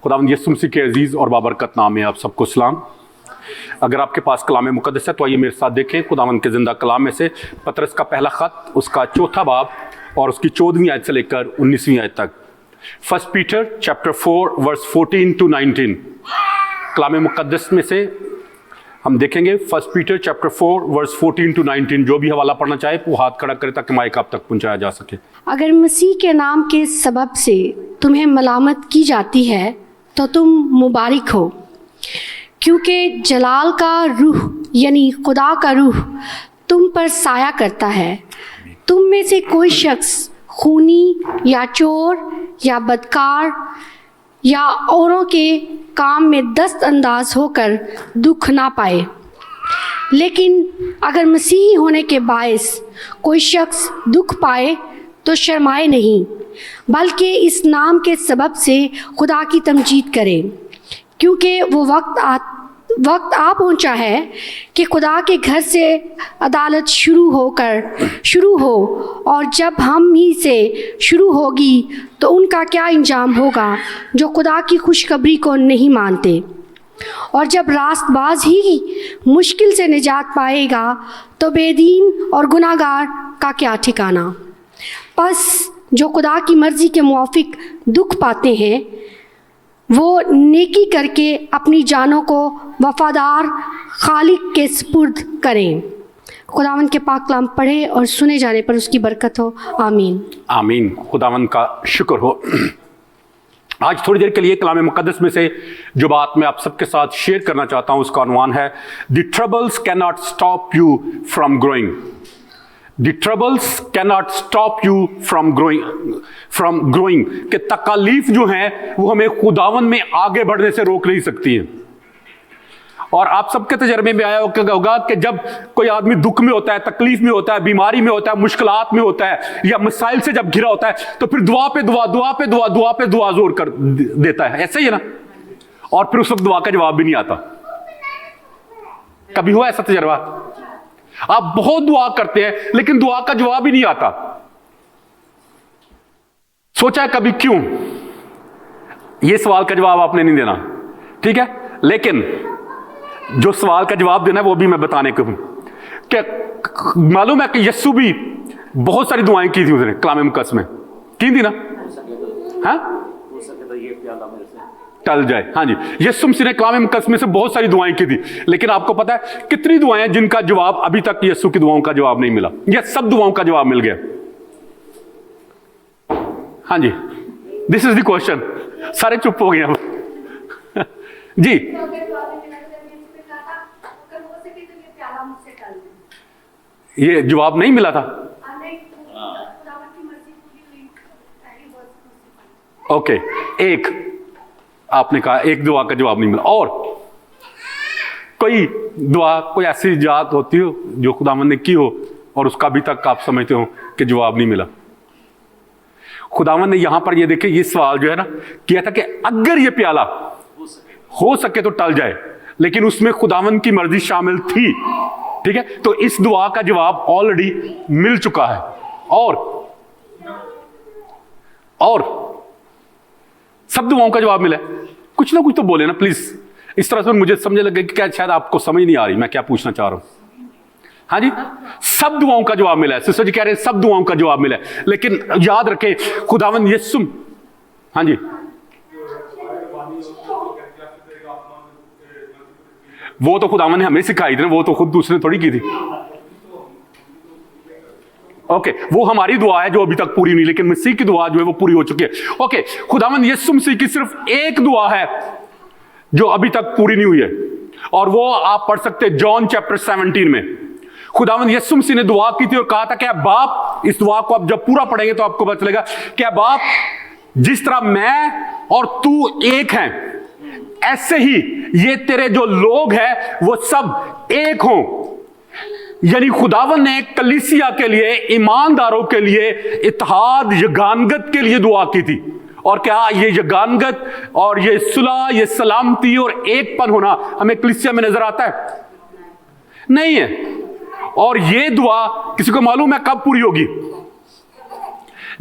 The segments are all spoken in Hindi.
खुदावंद यीशु मसीह के अजीज़ और बाबरकत नाम में आप सबको सलाम। अगर आपके पास कलाम मुक़द्दस है तो आइए मेरे साथ देखें खुदावंद के ज़िंदा कलाम में से पतरस का पहला ख़त, उसका 4 बाब और उसकी 14वीं आयत से लेकर 19वीं आयत तक। 1 पीटर चैप्टर 4 वर्स 14 to 19। कलाम मुक़द्दस में से हम देखेंगे 1 पीटर चैप्टर 4 वर्स 14 to 19। जो भी हवाला पढ़ना चाहे वो हाथ खड़ा करे ताकि माइक आप तक पहुँचाया जा सके। अगर मसीह के नाम के सबब से तुम्हें मलामत की जाती है तो तुम मुबारक हो, क्योंकि जलाल का रूह यानी खुदा का रूह तुम पर साया करता है। तुम में से कोई शख्स खूनी या चोर या बदकार या औरों के काम में दस्त अंदाज होकर दुख ना पाए। लेकिन अगर मसीही होने के बायस कोई शख्स दुख पाए तो शर्माए नहीं, बल्कि इस नाम के सबब से खुदा की तमजीद करें, क्योंकि वो वक्त आ पहुंचा है कि खुदा के घर से अदालत शुरू हो, और जब हम ही से शुरू होगी तो उनका क्या इंजाम होगा जो खुदा की खुशखबरी को नहीं मानते। और जब रास्तबाज ही मुश्किल से निजात पाएगा तो बेदीन और गुनाहगार का क्या ठिकाना। बस जो खुदा की मर्ज़ी के मुआफिक दुख पाते हैं वो नेकी करके अपनी जानों को वफ़ादार खालिक के सुपुर्द करें। खुदावंद के पाक कलाम पढ़े और सुने जाने पर उसकी बरकत हो। आमीन आमीन। खुदावंद का शुक्र हो। आज थोड़ी देर के लिए कलाम मुक़द्दस में से जो बात मैं आप सबके साथ शेयर करना चाहता हूँ उसका उन्वान है the troubles can not stop you from growing. The troubles cannot stop you from growing कि तकालीफ जो हैं वो हमें खुदावन में आगे बढ़ने से रोक नहीं सकती हैं। और आप सबके तजर्बे में आया होगा कि जब कोई आदमी दुख में होता है, तकलीफ में होता है, बीमारी में होता है, मुश्किलात में होता है या मसाइल से जब घिरा होता है तो फिर दुआ पे दुआ जोर कर देता है। ऐसे ही है ना। और फिर उस वक्त दुआ का जवाब भी नहीं आता। कभी हुआ ऐसा तजर्बा? आप बहुत दुआ करते हैं लेकिन दुआ का जवाब ही नहीं आता। सोचा है कभी क्यों? यह सवाल का जवाब आपने नहीं देना, ठीक है, लेकिन जो सवाल का जवाब देना है वो भी मैं बताने को हूं। क्या मालूम है कि यस्सु भी बहुत सारी दुआएं की थी उसने कलाम मुक़द्दस में, की थी ना? हाँ, टल जाए। हाँ जी, यीशु मसीह ने कलाम मुक़द्दस में से बहुत सारी दुआएं की थी, लेकिन आपको पता है कितनी दुआएं जिनका जवाब अभी तक यीशु की दुआओं का जवाब नहीं मिला, या सब दुआओं का जवाब मिल गया? हाँ जी, दिस इज द क्वेश्चन। सारे चुप हो गए जी। ये जवाब नहीं मिला था। ओके, एक आपने कहा एक दुआ का जवाब नहीं मिला। और कोई दुआ, कोई ऐसी जात होती हो जो खुदावंद ने की हो और उसका अभी तक आप समझते हो कि जवाब नहीं मिला? खुदावंद ने यहां पर ये देखे, ये सवाल जो है ना किया था कि अगर ये प्याला हो सके तो टल जाए, लेकिन उसमें खुदावंद की मर्जी शामिल थी, ठीक है। तो इस दुआ का जवाब ऑलरेडी मिल चुका है। और सब दुआओं का जवाब मिला है। कुछ ना कुछ तो बोले ना प्लीज। इस तरह से मुझे समझने लगे कि क्या शायद आपको समझ नहीं आ रही मैं क्या पूछना चाह रहा हूं। हाँ जी, सब दुआओं का जवाब मिला है। सिस्टर जी कह रहे हैं सब दुआओं का जवाब मिला है, लेकिन याद रखें खुदावंद यीशु, हाँ जी, वो तो खुदावंद ने हमें सिखाई थी, वो तो खुद दूसरे थोड़ी की थी। ओके, वो हमारी दुआ है जो अभी तक पूरी नहीं, लेकिन मसीह की दुआ जो है वो पूरी हो चुकी है। ओके, खुदावंद यीशु मसीह की सिर्फ एक दुआ है जो अभी तक पूरी नहीं हुई है, और वो आप पढ़ सकते हैं जॉन चैप्टर 17 में। खुदावंद यीशु मसीह ने दुआ की थी और कहा था कि बाप, इस दुआ को आप जब पूरा पढ़ेंगे तो आपको पता चलेगा कि बाप, जिस तरह मैं और तू एक हैं, ऐसे ही ये तेरे जो लोग हैं वो सब एक हों। यानी खुदावंद ने कलीसिया के लिए, ईमानदारों के लिए, इत्तेहाद, यगानगत के लिए दुआ की थी। और क्या ये यगानगत और ये सुलह, ये सलामती और एकपन होना हमें कलीसिया में नजर आता है? नहीं है। और ये दुआ किसी को मालूम है कब पूरी होगी?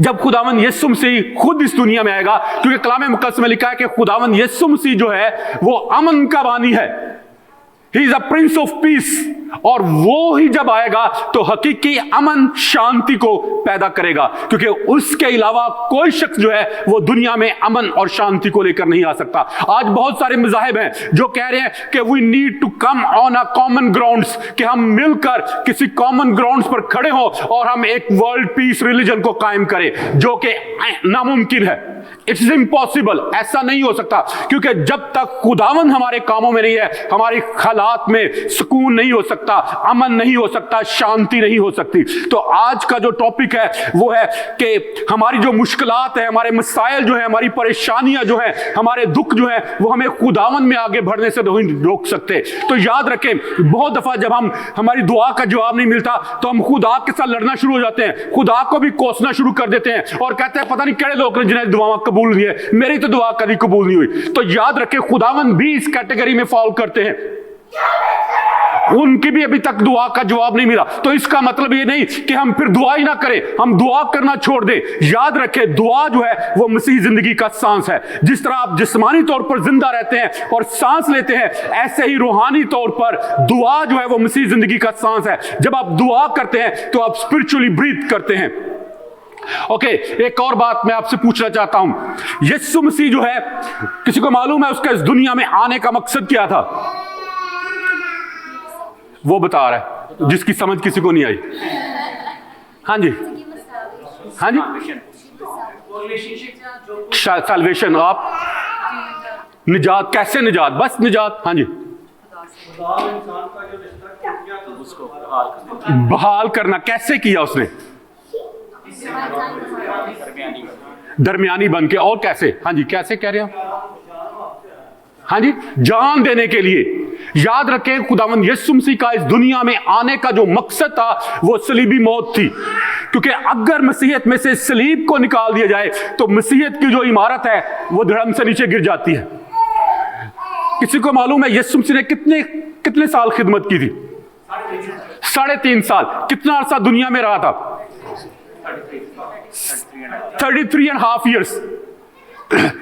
जब खुदावन यीशु मसीह खुद इस दुनिया में आएगा, क्योंकि कलाम मुकद्दस में लिखा है कि खुदावन यीशु मसीह जो है वो अमन का बानी है, he is a prince of peace, और वो ही जब आएगा तो हकीकी अमन शांति को पैदा करेगा, क्योंकि उसके अलावा कोई शख्स जो है वो दुनिया में अमन और शांति को लेकर नहीं आ सकता। आज बहुत सारे मज़ाहिब हैं जो कह रहे हैं कि we need to come on a common grounds, कि हम मिलकर किसी कॉमन ग्राउंड्स पर खड़े हो और हम एक वर्ल्ड पीस रिलीजन को कायम करें, जो कि नामुमकिन है। इट्स इम्पॉसिबल, ऐसा नहीं हो सकता, क्योंकि जब तक खुदावन हमारे कामों में नहीं है, हमारी हालात में सुकून नहीं हो सकता, अमन नहीं हो सकता, शांति नहीं हो सकती। तो आज का जो टॉपिक है वो है कि हमारी जो मुश्किलात है, हमारे मसाइल जो है, हमारी परेशानियां जो है, हमारे दुख जो है, वो हमें खुदावन में आगे बढ़ने से नहीं रोक सकते। तो याद रखें, बहुत दफा जब हमारी दुआ का जवाब नहीं मिलता तो हम खुदा के साथ लड़ना शुरू हो जाते हैं, खुदा को भी कोसना शुरू कर देते हैं और कहते हैं पता नहीं केड़े लोग ने जिन्हें दुआ कबूल नहीं है, मेरी तो दुआ कभी कबूल नहीं हुई। तो याद रखें, खुदावन भी इस कैटेगरी में फॉल करते हैं, उनकी भी अभी तक दुआ का जवाब नहीं मिला। तो इसका मतलब ये नहीं कि हम फिर दुआ ही ना करें, हम दुआ करना छोड़ दें। याद रखें, दुआ जो है वो मसीह जिंदगी का सांस है। जिस तरह आप जिस्मानी तौर पर जिंदा रहते हैं और सांस लेते हैं, ऐसे ही रूहानी तौर पर दुआ जो है वो मसीह जिंदगी का सांस है। जब आप दुआ करते हैं तो आप स्पिरिचुअली ब्रीथ करते हैं। ओके, एक और बात मैं आपसे पूछना चाहता हूं, यीशु मसीह जो है, किसी को मालूम है उसका इस दुनिया में आने का मकसद क्या था? वो बता रहा है, जिसकी समझ किसी को नहीं आई। हाँ जी, हाँ जी, सैल्वेशन, आप निजात, कैसे निजात? बस निजात। हाँ जी, बहाल करना। कैसे किया उसने? दरमियानी बन के। और कैसे? हाँ जी, कैसे कह रहे हैं? हाँ जी, जान देने के लिए। याद रखें, खुदावंद यीशु मसीह का इस दुनिया में आने का जो मकसद था वो सलीबी मौत थी, क्योंकि अगर मसीहत में से सलीब को निकाल दिया जाए तो मसीहत की जो इमारत है वो धड़म से नीचे गिर जाती है। किसी को मालूम है यीशु मसीह ने कितने साल खिदमत की थी? 3.5 साल। कितना अरसा दुनिया में रहा था? 33.5 years।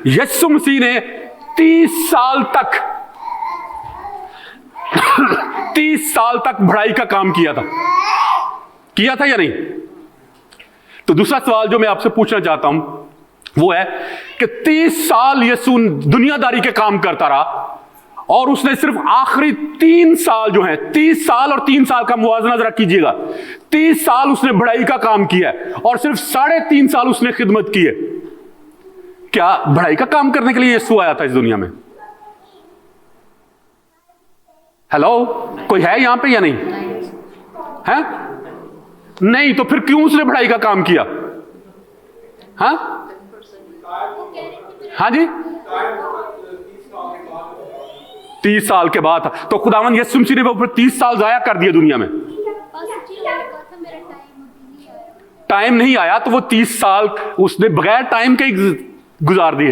यीशु मसीह ने 30 साल तक बढ़ाई का काम किया था या नहीं? तो दूसरा सवाल जो मैं आपसे पूछना चाहता हूं वो है कि 30 साल यीशु दुनियादारी के काम करता रहा और उसने सिर्फ आखिरी 3 साल जो है, 30 साल और 3 साल का मुवाजना जरा कीजिएगा, 30 साल उसने बढ़ाई का काम किया है और सिर्फ 3.5 साल उसने खिदमत की है। क्या बढ़ाई का काम करने के लिए यीशु आया था इस दुनिया में? हेलो, कोई है यहां पे या नहीं है? नहीं, तो फिर क्यों उसने बढ़ाई का काम किया? हाँ हाँ जी, 30 साल के बाद। तो खुदावंद यीशु मसीह ने वो 30 साल जाया कर दिए दुनिया में। टाइम नहीं आया तो वो 30 साल उसने बगैर टाइम के गुजार दिए।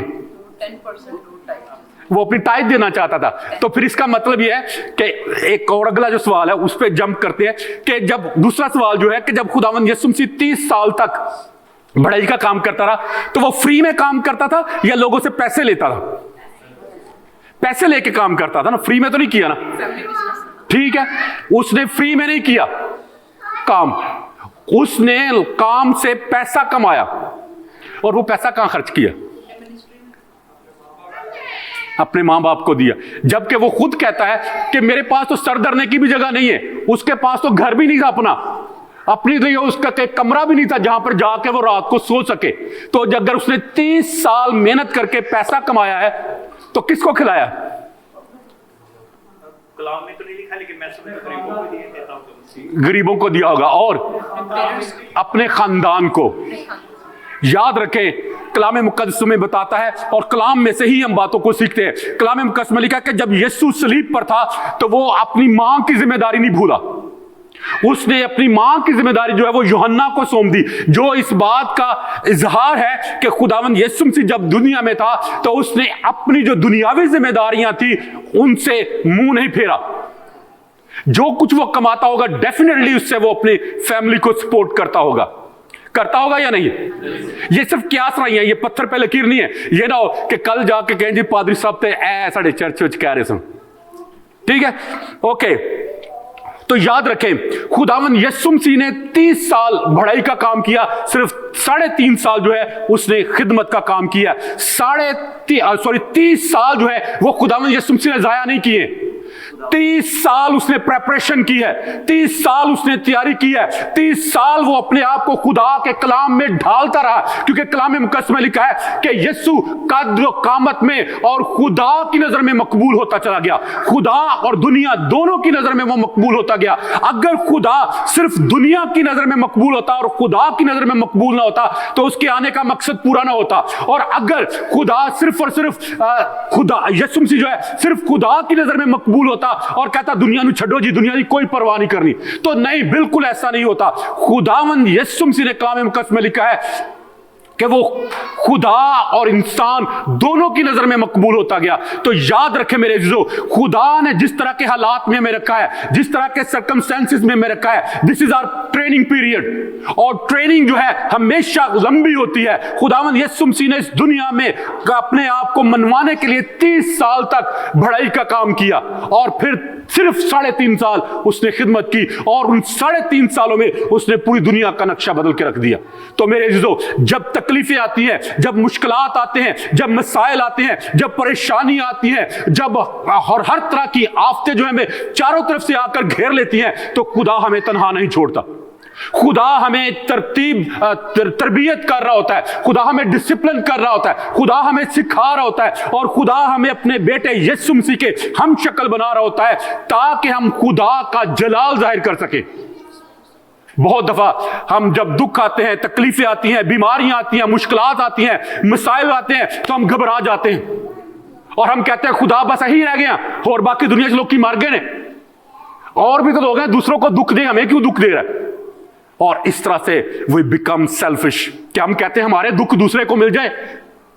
वो अपनी टाइप देना चाहता था। तो फिर इसका मतलब यह है कि एक और अगला जो सवाल है उस पर जंप करते हैं कि जब दूसरा सवाल जो है कि जब खुदावंद यीशु मसीह 30 साल तक बढ़ाई का काम करता रहा तो वो फ्री में काम करता था या लोगों से पैसे लेता था? पैसे लेके काम करता था ना, फ्री में तो नहीं किया ना। ठीक है, उसने फ्री में नहीं किया काम, उसने काम से पैसा कमाया। और वो पैसा कहां खर्च किया? अपने मां बाप को दिया। जबकि वो खुद कहता है कि मेरे पास तो सर धरने की भी जगह नहीं है, उसके पास तो घर भी नहीं था अपनी तो उसका एक कमरा भी नहीं था जहां पर जाके वो रात को सो सके। तो अगर उसने 30 साल मेहनत करके पैसा कमाया है तो किसको खिलाया? कलाम में तो नहीं लिखा, लेकिन मैं सुबह गरीबों को दिए देता हूं। गरीबों को दिया होगा और अपने खानदान को। याद रखें, कलाम मुकद्दस में बताता है और कलाम में से ही हम बातों को सीखते हैं। कलाम मुकद्दस में लिखा कि जब यीशु सलीब पर था तो वो अपनी मां की जिम्मेदारी नहीं भूला। उसने अपनी मां की जिम्मेदारी जो है वो यूहन्ना को सौंप दी, जो इस बात का इजहार है कि खुदावंद यीशु मसीह जब दुनिया में था तो उसने अपनी जो दुनियावी जिम्मेदारियां थी उनसे मुंह नहीं फेरा। जो कुछ वो कमाता होगा डेफिनेटली उससे वो अपनी फैमिली को सपोर्ट करता होगा या नहीं? ये सिर्फ क्यास नहीं है, ये पत्थर पे लकीर नहीं है। ये ना हो कि कल जाके कहें जी पादरी साहब थे ऐ साढ़े चर्च कह रहे सन, ठीक है? ओके, तो याद रखें खुदावन यीशु मसीह ने 30 साल बढ़ाई का काम किया, सिर्फ 3.5 साल जो है उसने खिदमत का काम किया। 30 साल जो है वो खुदावन यीशु मसीह ने जाया नहीं किए। 30 साल उसने प्रेपरेशन की है, 30 साल उसने तैयारी की है, 30 साल वो अपने आप को खुदा के कलाम में ढालता रहा, क्योंकि कलाम मुकद्दस में लिखा है कि यीशु कद्र और कामत में और खुदा की नजर में मकबूल होता चला गया। खुदा और दुनिया दोनों की नजर में वो मकबूल होता गया। अगर खुदा सिर्फ दुनिया की नजर में मकबूल होता और खुदा की नजर में मकबूल ना होता तो उसके आने का मकसद पूरा ना होता। और अगर खुदा सिर्फ और सिर्फ खुदा यीशु मसीह जो है सिर्फ खुदा की नजर में मकबूल होता और कहता दुनिया ਨੂੰ ਛੱਡੋ जी, दुनिया की कोई परवाह नहीं करनी, तो नहीं, बिल्कुल ऐसा नहीं होता। खुदावंद यीशु मसीह ने कलाम मुकद्दस में लिखा है कि वो खुदा और इंसान दोनों की नजर में मकबूल होता गया। तो याद रखें मेरे अजीजों, खुदा ने जिस तरह के हालात में हमें रखा है, जिस तरह के सर्कमस्टेंसेस में हमें रखा है, this is our training period. और ट्रेनिंग जो है हमेशा लंबी होती है। खुदावंद यीशु मसीह ने इस दुनिया में अपने आप को मनवाने के लिए 30 साल तक बढ़ाई का काम किया और फिर सिर्फ 3.5 साल उसने खिदमत की और उन 3.5 सालों में उसने पूरी दुनिया का नक्शा बदल के रख दिया। तो मेरे अजीजों, जब तकलीफें आती हैं, जब मुश्किलात आते हैं, जब मसाइल आते हैं, जब परेशानी आती है, जब और हर तरह की आफतें जो हमें चारों तरफ से आकर घेर लेती हैं, तो खुदा हमें तन्हा नहीं छोड़ता। खुदा हमें तरबियत कर रहा होता है, खुदा हमें डिसिप्लिन कर रहा होता है, खुदा हमें सिखा रहा होता है और खुदा हमें अपने बेटे यीशु मसीह के हम शक्ल बना रहा होता है ताकि हम खुदा का जलाल जाहिर कर सके। बहुत दफा हम जब दुख आते हैं, तकलीफें आती हैं, बीमारियां आती हैं, मुश्किलात आती हैं, मसाइल आते हैं, तो हम घबरा जाते हैं और हम कहते हैं खुदा बस यही रह गया और बाकी दुनिया के लोग की मर गए ने, और भी तो लोग हैं, दूसरों को दुख दे, हमें क्यों दुख दे रहा है? और इस तरह से वी बिकम सेल्फिश कि हम कहते हैं हमारे दुख दूसरे को मिल जाए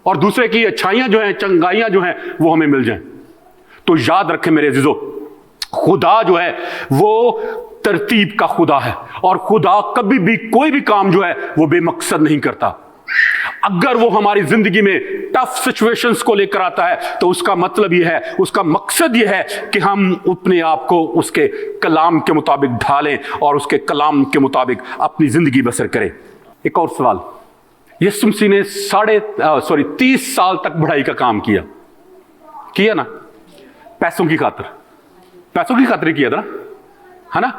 और दूसरे की अच्छाइयां जो हैं, चंगाइयां जो हैं वो हमें मिल जाएं। तो याद रखें मेरे अजीजों, खुदा जो है वो तरतीब का खुदा है और खुदा कभी भी कोई भी काम जो है वो बेमकसद नहीं करता। अगर वो हमारी जिंदगी में टफ सिचुएशंस को लेकर आता है तो उसका मतलब यह है, उसका मकसद यह है कि हम अपने आप को उसके कलाम के मुताबिक ढालें और उसके कलाम के मुताबिक अपनी जिंदगी बसर करें। एक और सवाल, यीशु मसीह ने 30 साल तक बढ़ाई का काम किया ना, पैसों की खातिर किया था, है ना?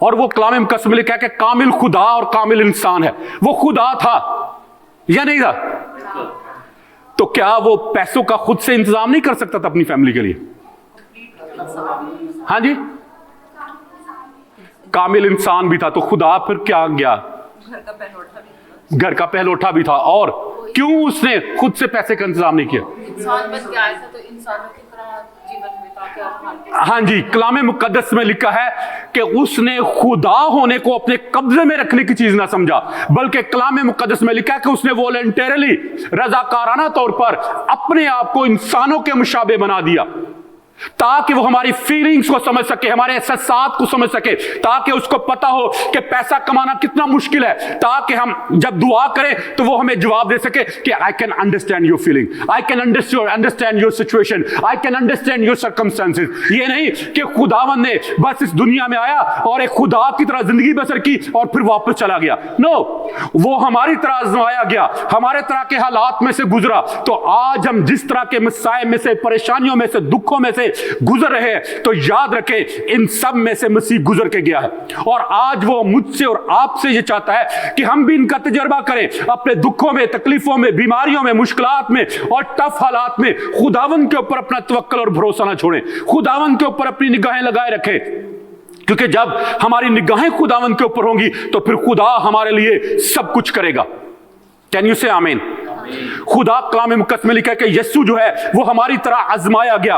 और वो कलाम मुकद्दस में लिखा है कि कामिल खुदा और कामिल इंसान है। वो खुदा था या नहीं था? तो क्या वो पैसों का खुद से इंतजाम नहीं कर सकता था अपनी फैमिली के लिए? हाँ जी, कामिल इंसान भी था, तो खुदा फिर क्या गया? घर का पहलौठा भी था। और क्यों उसने खुद से पैसे का इंतजाम नहीं किया? इंसान बन के आया था तो इंसानों की तरह जीवन बिता के। हाँ जी, कलाम मुकद्दस में लिखा है कि उसने खुदा होने को अपने कब्जे में रखने की चीज ना समझा, बल्कि कलाम मुकद्दस में लिखा है कि उसने वॉलंटरली, रजाकाराना तौर पर अपने आप को इंसानों के मुशाबे बना दिया ताकि वो हमारी फीलिंग्स को समझ सके, हमारे एहसास को समझ सके, ताकि उसको पता हो कि पैसा कमाना कितना मुश्किल है, ताकि हम जब दुआ करें तो वो हमें जवाब दे सके कि I can understand your feeling, I can understand your situation, I can understand your circumstances. ये नहीं कि खुदावन ने बस इस दुनिया में आया और एक खुदा की तरह जिंदगी बसर की और फिर वापस चला गया। नो, वो हमारी तरह आजमाया गया, हमारे तरह के हालात में से गुजरा। तो आज हम जिस तरह के मसाइल में से, परेशानियों में से, दुखों में से गुजर रहे हैं, तो याद रखें इन सब में से मसीह गुजर के गया है और आज वो मुझसे और आपसे ये चाहता है कि हम भी इनका तजर्बा करें अपने दुखों में, तकलीफों में, बीमारियों में, मुश्किलात में और टफ हालात में। खुदावन के ऊपर अपना तवक्कल और भरोसा ना छोड़ें, खुदावन के ऊपर अपनी निगाहें लगाए रखें, क्योंकि जब हमारी निगाहें खुदावन के ऊपर होंगी तो फिर खुदा हमारे लिए सब कुछ करेगा। कैन यू से आमीन? खुदा कलाम मुकद्दस में लिखा है कि यीशु जो है वो हमारी तरह आजमाया गया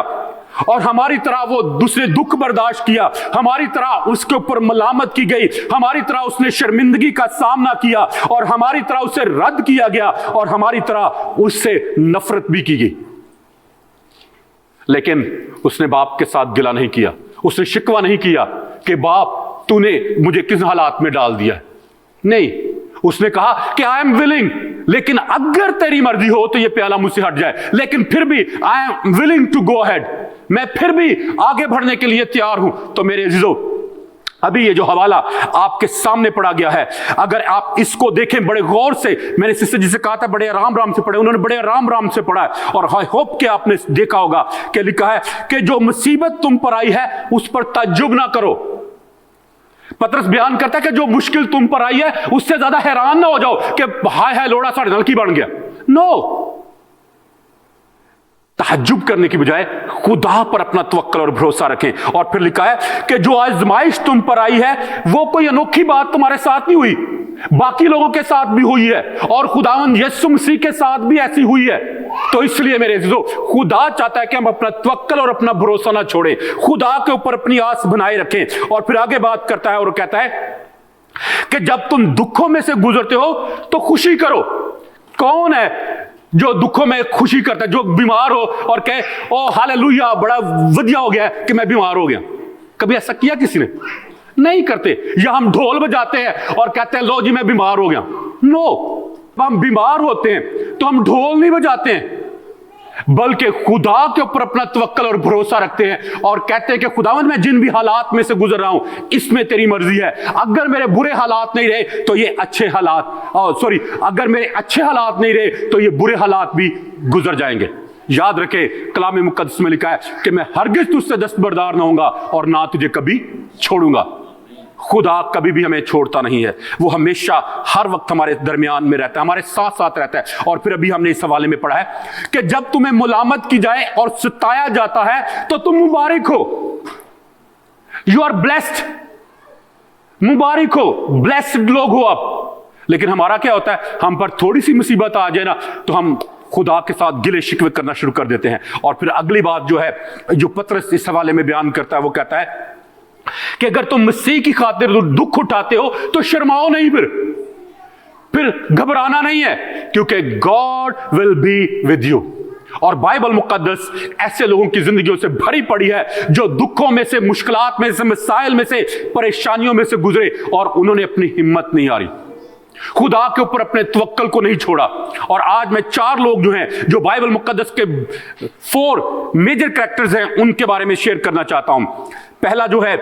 और हमारी तरह वो दूसरे दुख बर्दाश्त किया, हमारी तरह उसके ऊपर मलामत की गई, हमारी तरह उसने शर्मिंदगी का सामना किया और हमारी तरह उसे रद्द किया गया और हमारी तरह उससे नफरत भी की गई। लेकिन उसने बाप के साथ गिला नहीं किया, उसने शिकवा नहीं किया कि बाप तूने मुझे किस हालात में डाल दिया। नहीं, उसने कहा कि आई एम विलिंग, लेकिन अगर तेरी मर्जी हो तो ये प्याला मुझसे हट जाए, लेकिन फिर भी I am willing to go ahead, मैं फिर भी आगे बढ़ने के लिए तैयार हूं। तो मेरे अजीजों, अभी ये जो हवाला आपके सामने पड़ा गया है, अगर आप इसको देखें बड़े गौर से, मैंने सिस्टर जी से कहा था बड़े आराम राम से पढ़े, उन्होंने बड़े आराम राम से पढ़ा है, और आई होप कि आपने देखा होगा कि लिखा है कि जो मुसीबत तुम पर आई है उस पर ताज्जुब ना करो। पतरस बयान करता है कि जो मुश्किल तुम पर आई है उससे ज्यादा हैरान ना हो जाओ कि हाय हाय लोड़ा साढ़े नलकी बन गया। नो, तहज्जुब करने की बजाय खुदा पर अपना तवक्कल और भरोसा रखें। और फिर लिखा है कि जो आजमाइश तुम पर आई है वो कोई अनोखी बात तुम्हारे साथ नहीं हुई, बाकी लोगों के साथ भी हुई है, और खुदावंद यीशु मसीह के साथ भी ऐसी हुई है। तो इसलिए मेरे अजीजों, खुदा चाहता है कि हम अपना तवक्कल और अपना भरोसा ना छोड़ें, खुदा के ऊपर अपनी आस बनाए रखें। और फिर आगे बात करता है और कहता है कि जब तुम दुखों में से गुजरते हो तो खुशी करो। कौन है जो दुखों में खुशी करता है? जो बीमार हो और कहे ओ हालेलुया बड़ा वधिया हो गया कि मैं बीमार हो गया। कभी ऐसा किया किसी ने? नहीं करते। या हम ढोल बजाते हैं और कहते हैं लो जी मैं बीमार हो गया। नो, हम बीमार होते हैं तो हम ढोल नहीं बजाते हैं, बल्कि खुदा के ऊपर अपना तवक्कल और भरोसा रखते हैं और कहते हैं कि खुदावंद मैं जिन भी हालात में से गुजर रहा हूं इसमें तेरी मर्जी है। अगर मेरे बुरे हालात नहीं रहे तो ये अच्छे हालात, अगर मेरे अच्छे हालात नहीं रहे तो ये बुरे हालात भी गुजर जाएंगे। याद रखे, कलाम मुकद्दस में लिखा है कि मैं हरगिज तुझसे दस्तबरदार ना होऊंगा और ना तुझे कभी छोड़ूंगा। खुदा कभी भी हमें छोड़ता नहीं है, वो हमेशा हर वक्त हमारे दरमियान में रहता है, हमारे साथ साथ रहता है। और फिर अभी हमने इस हवाले में पढ़ा है कि जब तुम्हें मुलामत की जाए और सताया जाता है तो तुम मुबारक हो। यू आर ब्लेस्ड, मुबारक हो, ब्लेस्ड लोग हो आप। लेकिन हमारा क्या होता है, हम पर थोड़ी सी मुसीबत आ जाए ना तो हम खुदा के साथ गिले शिकवे करना शुरू कर देते हैं। और फिर अगली बात जो है, जो पतरस इस हवाले में बयान करता है, वो कहता है कि अगर तुम मसीह की खातिर दुख उठाते हो तो शर्माओ नहीं, फिर घबराना नहीं है, क्योंकि God will be with you. और बाइबल मुकद्दस ऐसे लोगों की जिंदगियों से भरी पड़ी है जो दुखों में से, मुश्किलात में से, मसाइल में से, परेशानियों में से गुजरे और उन्होंने अपनी हिम्मत नहीं हारी, खुदा के ऊपर अपने तवक्कल को नहीं छोड़ा। और आज मैं 4 लोग जो हैं, जो बाइबल मुकद्दस के 4 मेजर कैरेक्टर्स हैं, उनके बारे में शेयर करना चाहता हूं। पहला जो है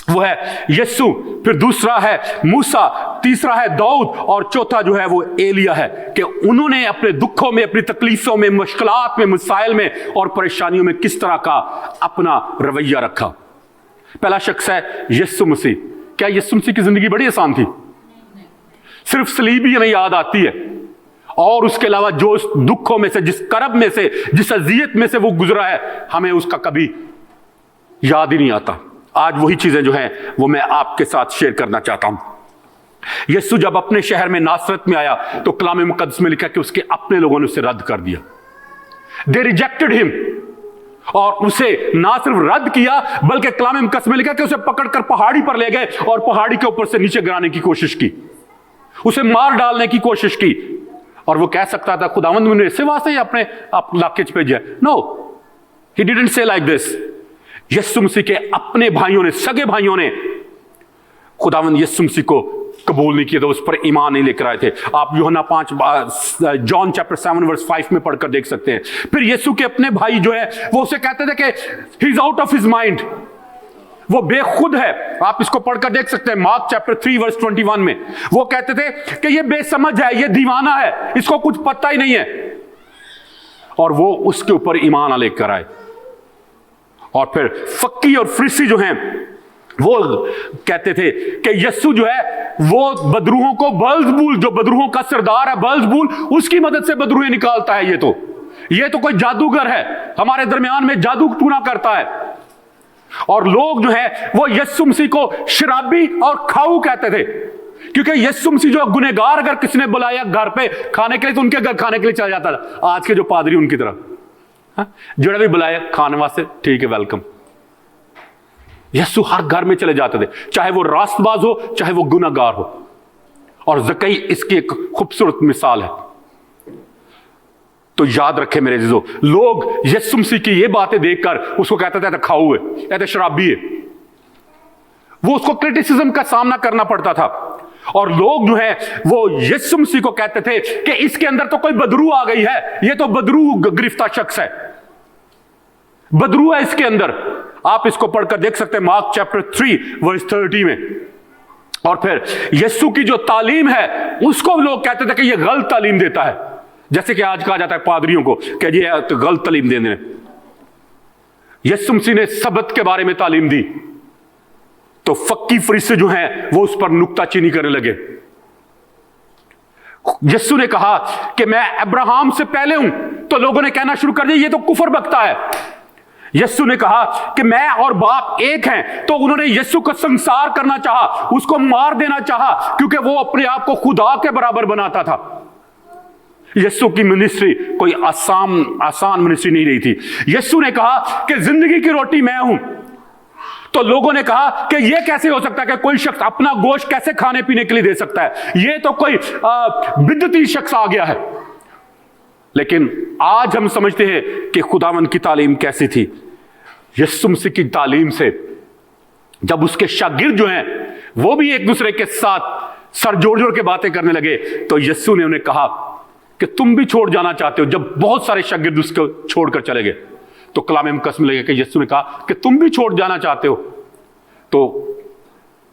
वो है यीशु, फिर दूसरा है मूसा, तीसरा है दाऊद, और चौथा जो है वो एलिया है। कि उन्होंने अपने दुखों में, अपनी तकलीफों में, मुश्किलात में, मसाइल में और परेशानियों में किस तरह का अपना रवैया रखा। पहला शख्स है यीशु मसीह। क्या यीशु मसीह की जिंदगी बड़ी आसान थी? सिर्फ सलीब ही हमें याद आती है, और उसके अलावा जो दुखों में से, जिस करब में से, जिस अजियत में से वो गुजरा है, हमें उसका कभी याद ही नहीं आता। आज वही चीजें जो हैं वो मैं आपके साथ शेयर करना चाहता हूं। यीशु जब अपने शहर में नासरत में आया तो कलाम मुकद्दस में लिखा कि उसके अपने लोगों ने उसे रद्द कर दिया। दे रिजेक्टेड हिम, और उसे ना सिर्फ रद्द किया बल्कि कलाम मुकद्दस में लिखा कि उसे पकड़कर पहाड़ी पर ले गए और पहाड़ी के ऊपर से नीचे गिराने की कोशिश की, उसे मार डालने की कोशिश की। और वो कह सकता था खुदावंद ने इसे वास्ते ही अपने इलाके च भेजा। No, he didn't say like this. Yeshu Masih के अपने भाइयों ने, सगे भाइयों ने खुदावंद यीशु मसीह को कबूल नहीं किया, तो उस पर ईमान नहीं लेकर आए थे। आप यूहन्ना 5 जॉन चैप्टर 7 वर्स 5 में पढ़कर देख सकते हैं। फिर यीशु के अपने भाई जो है वो उसे कहते थे कि he is out of his mind, वो बेखुद है। आप इसको पढ़कर देख सकते हैं मार्क चैप्टर 3 वर्स 21 में। वो कहते थे कि ये बेसमझ है, ये दीवाना है, इसको कुछ पता ही नहीं है। और वो उसके ऊपर ईमान लेकर आए। और फिर फक्की और फरीसी जो हैं वो कहते थे कि यीशु जो है वो बदरूहों को, बल्ज़बूल जो बदरूहों का सरदार है, बल्ज़बूल, उसकी मदद से बदरूहें निकालता है। ये तो कोई जादूगर है, हमारे दरमियान में जादू टूना करता है। और लोग जो है वो यीशु मसीह को शराबी और खाऊ कहते थे, क्योंकि यीशु मसीह जो गुनहगार अगर किसी ने बुलाया घर पे खाने के लिए तो उनके घर खाने के लिए चला जाता था। आज के जो पादरी उनकी तरह, जो भी बुलाया खाने वास्ते, ठीक है वेलकम। यीशु हर घर में चले जाते थे, चाहे वो रास्तबाज हो, चाहे वो गुनहगार हो। और ज़कई इसकी एक खूबसूरत मिसाल है। तो याद रखे मेरे अजीजों, लोग यीशु मसीह की ये बातें देखकर उसको कहते थे खाऊ है, कहते शराबी है। वो उसको क्रिटिसिज्म का सामना करना पड़ता था। और लोग जो है वो यीशु मसीह को कहते थे कि इसके अंदर तो कोई बदरू आ गई है, ये तो बदरू गिरफ्तार शख्स है, बदरू है इसके अंदर। आप इसको पढ़कर देख सकते हैं मार्क चैप्टर 3 वर्स 30 में। और फिर यीशु की जो तालीम है उसको लोग कहते थे कि ये गलत तालीम देता है, जैसे कि आज कहा जाता है पादरियों को कि ये तो गलत तालीम देने। यीशु मसीह ने सबत के बारे में तालीम दी तो फक्की फरीसी जो हैं वो उस पर नुक्ताचीनी करने लगे। यीशु ने कहा कि मैं अब्राहम से पहले हूं, तो लोगों ने कहना शुरू कर दिया ये तो कुफर बकता है। यीशु ने कहा कि मैं और बाप एक हैं, तो उन्होंने यीशु को संसार करना चाहा, उसको मार देना चाहा, क्योंकि वो अपने आप को खुदा के बराबर बनाता था। यीशु की मिनिस्ट्री कोई आसान मिनिस्ट्री नहीं रही थी। यीशु ने कहा कि जिंदगी की रोटी मैं हूं, तो लोगों ने कहा कि यह कैसे हो सकता है कि कोई शख्स अपना गोश्त कैसे खाने पीने के लिए दे सकता है, यह तो कोई बिदअती शख्स आ गया है। लेकिन आज हम समझते हैं कि खुदावंद की तालीम कैसी थी। यीशु मसीह की तालीम से जब उसके शागिर्द जो हैं वो भी एक दूसरे के साथ सर जोड़ जोड़ के बातें करने लगे, तो यीशु ने उन्हें कहा कि तुम भी छोड़ जाना चाहते हो। जब बहुत सारे शागिर्द उसको छोड़कर चले गए तो कलाम मुकद्दस में लगे कि यीशु ने कहा कि तुम भी छोड़ जाना चाहते हो, तो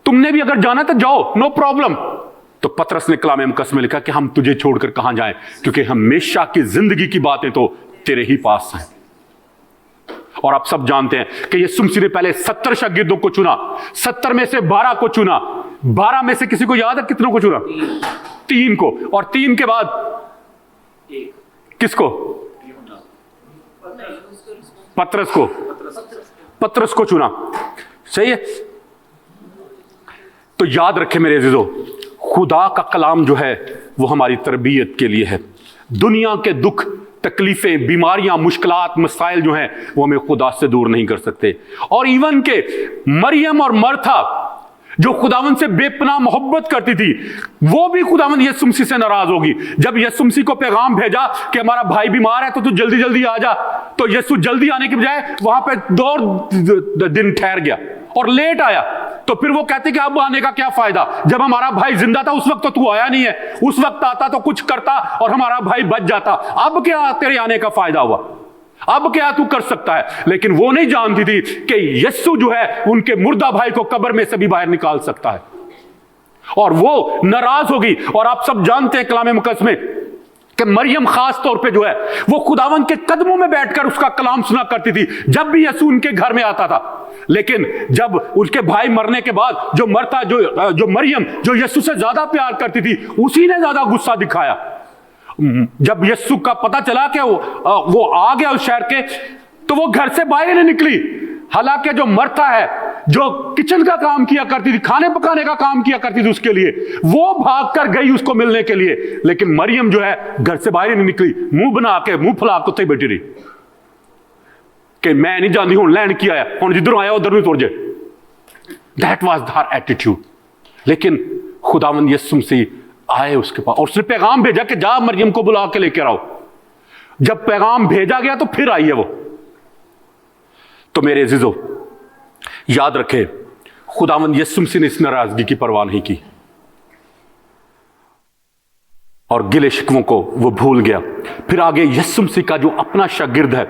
तुमने भी अगर जाना तो जाओ, नो प्रॉब्लम। तो पतरस ने कलाम मुकद्दस में लिखा कि हम तुझे छोड़कर कहां जाएं, क्योंकि हमेशा की जिंदगी की बातें तो तेरे ही पास हैं। और आप सब जानते हैं कि यीशु मसीह ने पहले 70 शागिर्दों को चुना, 70 में से 12 को चुना। 12 में से किसी को याद है कितनों को चुना? 3 को। और 3 के बाद किसको? पतरस को चुना। सही है। तो याद रखें मेरे अजीजों, खुदा का कलाम जो है वो हमारी तरबियत के लिए है। दुनिया के दुख, तकलीफें, बीमारियां, मुश्किलात, मसाइल जो हैं वो हमें खुदा से दूर नहीं कर सकते। और इवन के मरियम और मर्था जो खुदावन से बेपनाह मोहब्बत करती थी, वो भी खुदावन यीशु मसीह से नाराज होगी। जब यीशु मसीह को पैगाम भेजा कि हमारा भाई बीमार है तो तू जल्दी जल्दी आ जा, तो यीशु जल्दी आने के बजाय वहां पे 2 दिन ठहर गया और लेट आया। तो फिर वो कहते कि अब आने का क्या फायदा, जब हमारा भाई जिंदा था उस वक्त तो तू आया नहीं है, उस वक्त आता तो कुछ करता और हमारा भाई बच जाता, अब क्या तेरे आने का फायदा हुआ, अब क्या तू कर सकता है। लेकिन वो नहीं जानती थी कि यीशु जो है उनके मुर्दा भाई को कब्र में से भी बाहर निकाल सकता है। और वो नाराज होगी। और आप सब जानते हैं कलाम मुकद्दस में कि मरियम खास तौर पे जो है वो खुदावन के कदमों में बैठकर उसका कलाम सुना करती थी जब भी यीशु उनके घर में आता था। लेकिन जब उसके भाई मरने के बाद जो मरता जो मरियम जो यीशु से ज्यादा प्यार करती थी, उसी ने ज्यादा गुस्सा दिखाया। जब यीशु का पता चला कि वो आ गया उस शहर के, तो वो घर से बाहर नहीं निकली। हालांकि जो मर्था है, जो किचन का काम किया करती थी, खाने पकाने का काम किया करती थी उसके लिए, वो भाग कर गई उसको मिलने के लिए। लेकिन मरियम जो है घर से बाहर नहीं निकली, मुंह बना के मुंह फुला के उत्ते बैठी रही कि मैं नहीं जानती हूं लैंड किया है, हुण जिधरों आया उधर भी तुर जाए। That was her attitude. लेकिन खुदावंद यीशु मसीह आए उसके पास और उसने पैगाम भेजा कि जा मरियम को बुला के लेकर आओ। जब पैगाम भेजा गया तो फिर आई है वो। तो मेरे अजीजों याद रखें, खुदावंद यीशु मसीह ने इस नाराजगी की परवाह नहीं की और गिले शिकवों को वो भूल गया। फिर आगे यीशु मसीह का जो अपना शागिर्द है,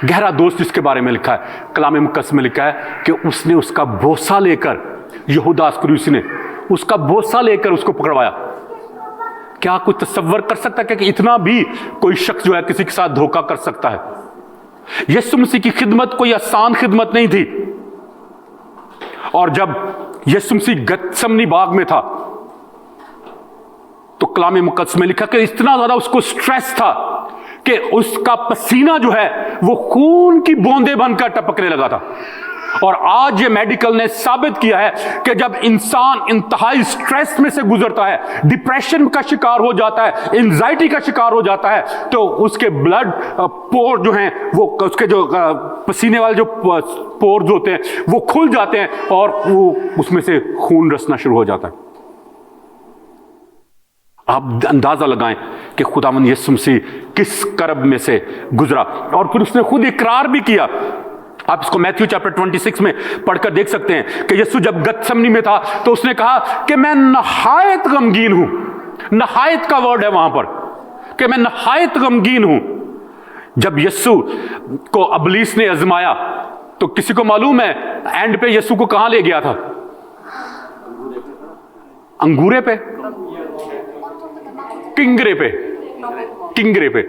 गहरा दोस्त, जिसके बारे में लिखा है कलाम मुकद्दस में लिखा है कि उसने उसका बोसा लेकर, यहूदा इस्करियोती ने उसका बोसा लेकर उसको पकड़वाया। क्या कोई तसव्वुर कर सकता है कि इतना भी कोई शख्स जो है किसी के साथ धोखा कर सकता है? यीशु मसीह की खिदमत कोई आसान खिदमत नहीं थी। और जब यीशु मसीह गतसमनी बाग में था तो कलाम मुकद्दस में लिखा कि इतना ज्यादा उसको स्ट्रेस था कि उसका पसीना जो है वो खून की बूंदें बनकर टपकने लगा था। और आज ये मेडिकल ने साबित किया है कि जब इंसान इंतहाई स्ट्रेस में से गुजरता है, डिप्रेशन का शिकार हो जाता है, एंजाइटी का शिकार हो जाता है, तो उसके ब्लड पोर जो हैं वो, उसके जो पसीने वाले जो पोर होते हैं वो खुल जाते हैं और वो उसमें से खून रसना शुरू हो जाता है। आप अंदाजा लगाएं कि खुदावंद यीशु मसीह किस करब में से गुजरा। और फिर उसने खुद इकरार भी किया। आप इसको मैथ्यू चैप्टर 26 में पढ़कर देख सकते हैं कि यीशु जब गतसमनी में था तो उसने कहा कि मैं नहायत गमगीन हूं। नहायत का वर्ड है वहां पर कि मैं नहायत गमगीन हूं। जब यीशु को अबलीस ने आजमाया तो किसी को मालूम है एंड पे यीशु को कहां ले गया था? अंगूरे पे, किंगरे पे, किंगरे पे,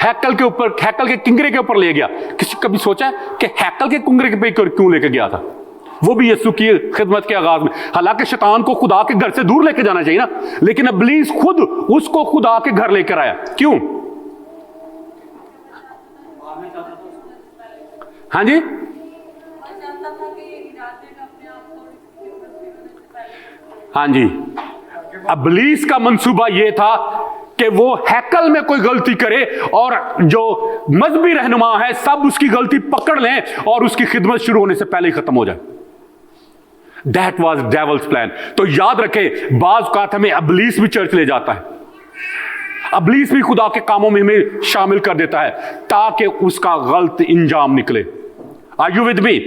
हैकल के ऊपर, हैकल के किंगरे के ऊपर ले गया। किसी कभी सोचा है कि हैकल के किंगरे पे क्यों लेके गया था? वो भी यीशु की खिदमत के आगाज में। हालांकि शैतान को खुदा के घर से दूर लेके जाना चाहिए ना, लेकिन इब्लीस खुद उसको खुदा के घर लेकर आया। क्यों? हाँ जी, हाँ जी, इब्लीस का मंसूबा यह था कि वो हैकल में कोई गलती करे और जो मजहबी रहनुमा है सब उसकी गलती पकड़ लें और उसकी खिदमत शुरू होने से पहले ही खत्म हो जाए। That was devil's plan. तो याद रखें, बाज औकात हमें इब्लीस भी चर्च ले जाता है, इब्लीस भी खुदा के कामों में हमें शामिल कर देता है ताकि उसका गलत इंजाम निकले। Are you with me?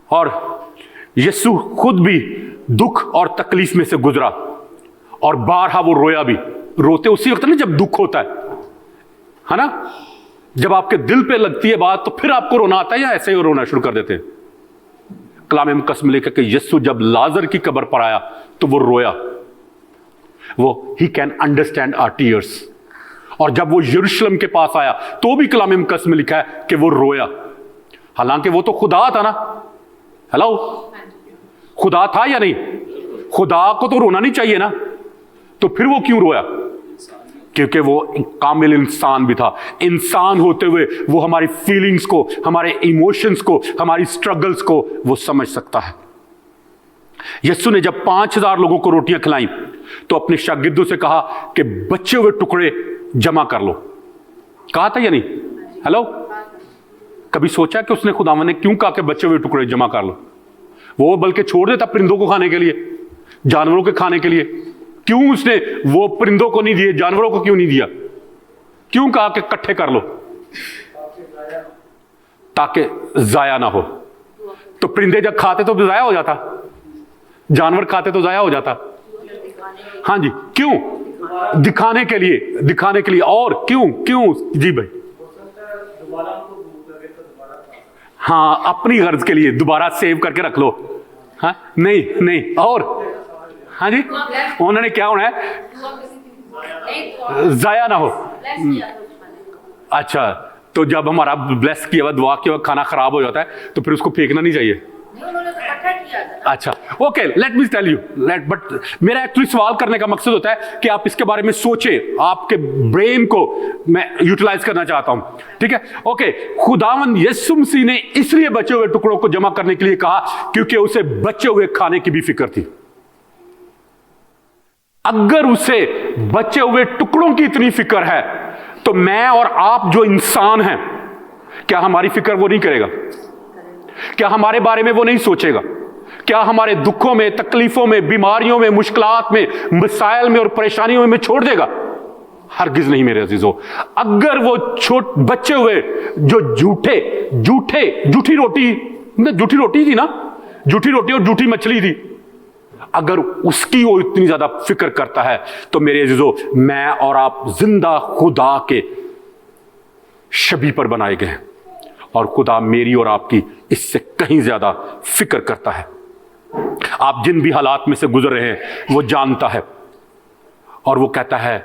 और यीशु खुद भी दुख और तकलीफ में से गुजरा और बारहा वो रोया भी। रोते उसी वक्त ना जब दुख होता है ना? जब आपके दिल पे लगती है बात तो फिर आपको रोना आता है या ऐसे ही रोना शुरू कर देते हैं? कलाम मुकद्दस में लिखा कि यीशु जब लाजर की कब्र पर आया तो वो रोया। वो he can understand our tears. और जब वो यरूशलेम के पास आया तो भी कलाम मुकद्दस में लिखा है कि वो रोया। हालांकि वो तो खुदा था ना। हेलो, खुदा था या नहीं? खुदा को तो रोना नहीं चाहिए ना, तो फिर वो क्यों रोया? क्योंकि वो एक कामिल इंसान भी था। इंसान होते हुए वो हमारी फीलिंग्स को, हमारे इमोशंस को, हमारी स्ट्रगल्स को वो समझ सकता है। यीशु ने जब 5000 लोगों को रोटियां खिलाई तो अपने शागिर्दों से कहा कि बचे हुए टुकड़े जमा कर लो। कहा था या नहीं? हेलो, कभी सोचा कि उसने खुदावन ने क्यों कहा कि बचे हुए टुकड़े जमा कर लो? वो बल्कि छोड़ देता परिंदों को खाने के लिए, जानवरों के खाने के लिए। क्यों उसने वो परिंदों को नहीं दिए, जानवरों को क्यों नहीं दिया? क्यों कहा कि इकट्ठे कर लो? ताकि जाया ना हो। तो परिंदे जब खाते तो जाया हो जाता, जानवर खाते तो जाया हो जाता। हाँ जी, क्यों? दिखाने के लिए, दिखाने के लिए। और क्यों? क्यों जी भाई? हाँ, अपनी गर्ज के लिए दोबारा सेव करके रख लो। हाँ, नहीं नहीं, और हाँ जी, उन्होंने क्या होना है? जाया ना हो। अच्छा, तो जब हमारा ब्लेस किया हुआ, दुआ किया हुआ खाना खराब हो जाता है तो फिर उसको फेंकना नहीं चाहिए। अच्छा, okay, let me tell you, but मेरा एक्चुअली सवाल करने का मकसद होता है कि आप इसके बारे में सोचें, आपके ब्रेन को मैं यूटिलाइज करना चाहता हूं। ठीक है, ओके। खुदावंद यीशु मसीह ने इसलिए बचे हुए टुकड़ों को जमा करने के लिए कहा क्योंकि उसे बचे हुए खाने की भी फिक्र थी। अगर उसे बचे हुए टुकड़ों की इतनी फिक्र है तो मैं और आप जो इंसान हैं, क्या हमारी फिक्र वो नहीं करेगा? क्या हमारे बारे में वो नहीं सोचेगा? क्या हमारे दुखों में, तकलीफों में, बीमारियों में, मुश्किलात में, मसाइल में और परेशानियों में छोड़ देगा? हरगिज नहीं मेरे अजीजों। अगर वो बच्चे हुए जो झूठी रोटी थी ना, झूठी रोटी और झूठी मछली थी, अगर उसकी वो इतनी ज्यादा फिक्र करता है तो मेरे अजीजों, मैं और आप जिंदा खुदा के शबीह पर बनाए गए हैं और खुदा मेरी और आपकी इससे कहीं ज्यादा फिक्र करता है। आप जिन भी हालात में से गुजर रहे हैं वो जानता है और वो कहता है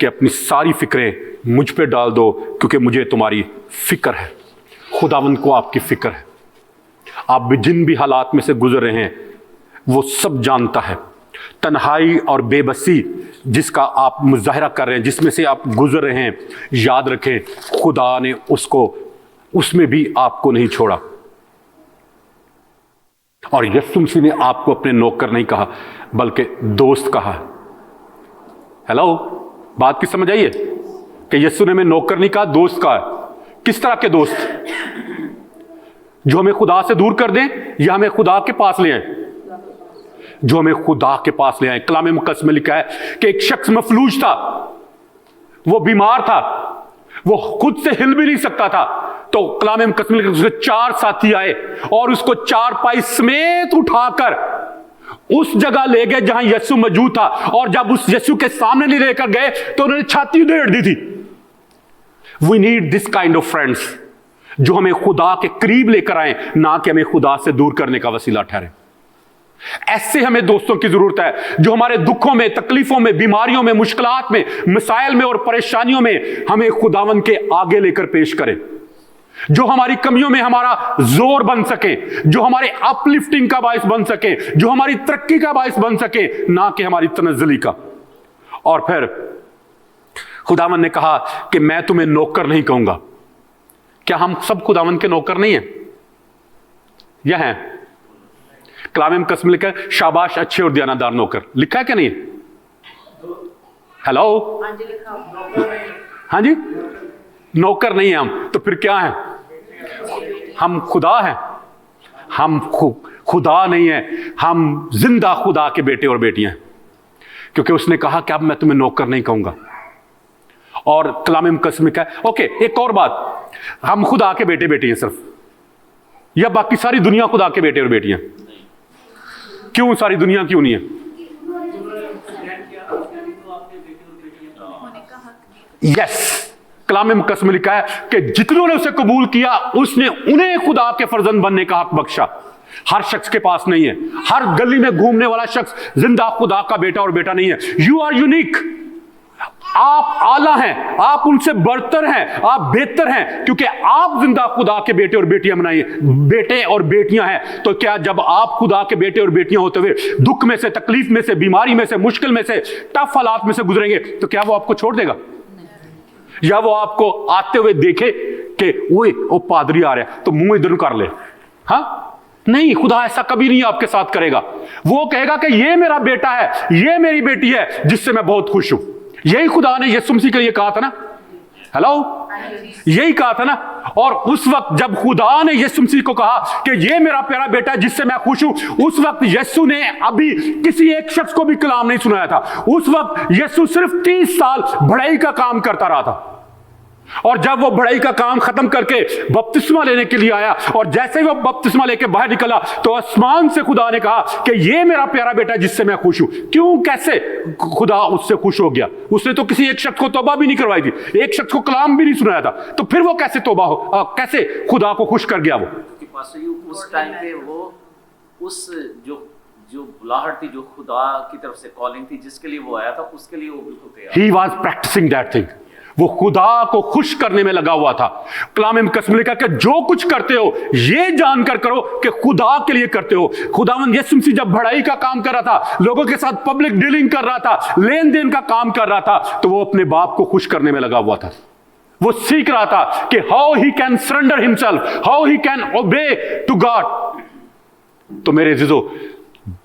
कि अपनी सारी फिक्रें मुझ पे डाल दो क्योंकि मुझे तुम्हारी फिक्र है। खुदावंद को आपकी फिक्र है। आप भी जिन भी हालात में से गुजर रहे हैं वो सब जानता है। तन्हाई और बेबसी जिसका आप मुजाहरा कर रहे हैं, जिसमें से आप गुजर रहे हैं, याद रखें खुदा ने उसमें भी आपको नहीं छोड़ा। और यीशु मसीह ने आपको अपने नौकर नहीं कहा बल्कि दोस्त कहा। हेलो, बात की समझ आई है कि यीशु ने हमें नौकर नहीं कहा, दोस्त कहा। किस तरह के दोस्त? जो हमें खुदा से दूर कर दें या हमें खुदा के पास ले आए? जो हमें खुदा के पास ले आए। कलाम मुकद्दस में लिखा है कि एक शख्स मफलूज था, वो बीमार था, वो खुद से हिल भी नहीं सकता था। तो कलाम मुकद्दस में लिखा है उसके 4 साथी आए और उसको चारपाई समेत उठाकर उस जगह ले गए जहां यीशु मौजूद था। और जब उस यीशु के सामने नहीं लेकर गए तो उन्होंने छाती उधेड़ दी थी। We need this kind of friends, जो हमें खुदा के करीब लेकर आए, ना कि हमें खुदा से दूर करने का वसीला ठहरे। ऐसे हमें दोस्तों की जरूरत है जो हमारे दुखों में, तकलीफों में, बीमारियों में, मुश्किलात में, मसाइल में और परेशानियों में हमें खुदावंद के आगे लेकर पेश करें, जो हमारी कमियों में हमारा जोर बन सके, जो हमारे अपलिफ्टिंग का बायस बन सके, जो हमारी तरक्की का बायस बन सके, ना कि हमारी तनज़्ज़ुली का। और फिर खुदावंद ने कहा कि मैं तुम्हें नौकर नहीं कहूंगा। क्या हम सब खुदावंद के नौकर नहीं हैं? यह हैं? कलाम मुकद्दस में लिखा है शाबाश अच्छे और दयानतदार नौकर। लिखा है क्या नहीं? हेलो, हाँ जी, नौकर नहीं है हम, तो फिर क्या है? हम खुदा हैं। हम खुदा नहीं है, हम जिंदा खुदा के बेटे और बेटियां हैं, क्योंकि उसने कहा कि अब मैं तुम्हें नौकर नहीं कहूंगा। और कलाम मुकद्दस में कहा ओके, एक और बात, हम खुदा के बेटे बेटी हैं सिर्फ, या बाकी सारी दुनिया खुदा के बेटे और बेटियां? क्यों सारी दुनिया क्यों नहीं है? यस, कलाम मुकद्दस में लिखा है कि जितनों ने उसे कबूल किया उसने उन्हें खुदा के फर्जंद बनने का हक बख्शा। हर शख्स के पास नहीं है। हर गली में घूमने वाला शख्स जिंदा खुदा का बेटा और बेटा नहीं है। You are unique. आप आला हैं, आप उनसे बढ़तर हैं, आप बेहतर हैं, क्योंकि आप जिंदा खुदा के बेटे और बेटियां बनाइए, बेटे और बेटियां हैं। तो क्या जब आप खुदा के बेटे और बेटियां होते हुए दुख में से, तकलीफ में से, बीमारी में से, मुश्किल में से, टफ हालात में से गुजरेंगे, तो क्या वो आपको छोड़ देगा? या वो आपको आते हुए देखे कि वो पादरी आ रहा है तो मुंह इधर कर ले? हाँ, नहीं, खुदा ऐसा कभी नहीं आपके साथ करेगा। वो कहेगा कि ये मेरा बेटा है, ये मेरी बेटी है जिससे मैं बहुत खुश हूं। यही खुदा ने यीशु मसीह के लिए कहा था ना। हेलो, यही कहा था ना। और उस वक्त जब खुदा ने यीशु मसीह को कहा कि ये मेरा प्यारा बेटा है जिससे मैं खुश हूं, उस वक्त यीशु ने अभी किसी एक शख्स को भी कलाम नहीं सुनाया था। उस वक्त यीशु सिर्फ 30 साल बढ़ाई का काम करता रहा था। और जब वो बढ़ाई का काम खत्म करके बपतिस्मा लेने के लिए आया, और जैसे ही वो बपतिस्मा लेके बाहर निकला तो आसमान से खुदा ने कहा कि ये मेरा प्यारा बेटा जिससे मैं खुश हूं। क्यों, कैसे खुदा उससे खुश हो गया? उसने तो किसी एक शख्स को तौबा भी नहीं करवाई थी, एक शख्स को कलाम भी नहीं सुनाया था, तो फिर वो कैसे तौबा हो, कैसे खुदा को खुश कर गया? वो उस टाइम पे वो उस जो बुलाहट थी, जो खुदा की तरफ से कॉलिंग थी, जिसके लिए वो आया था, उसके लिए वो बिल्कुल तैयार। He was practising that thing. वो खुदा को खुश करने में लगा हुआ था। कलाम मुकद्दस में लिखा कि जो कुछ करते हो ये जानकर करो कि खुदा के लिए करते हो। खुदावंद यीशु मसीह जब बढ़ाई का काम कर रहा था, लोगों के साथ पब्लिक डीलिंग कर रहा था, लेन देन का काम कर रहा था, तो वो अपने बाप को खुश करने में लगा हुआ था। वो सीख रहा था कि how he can surrender himself, how he can obey to God. तो मेरे अजीजों,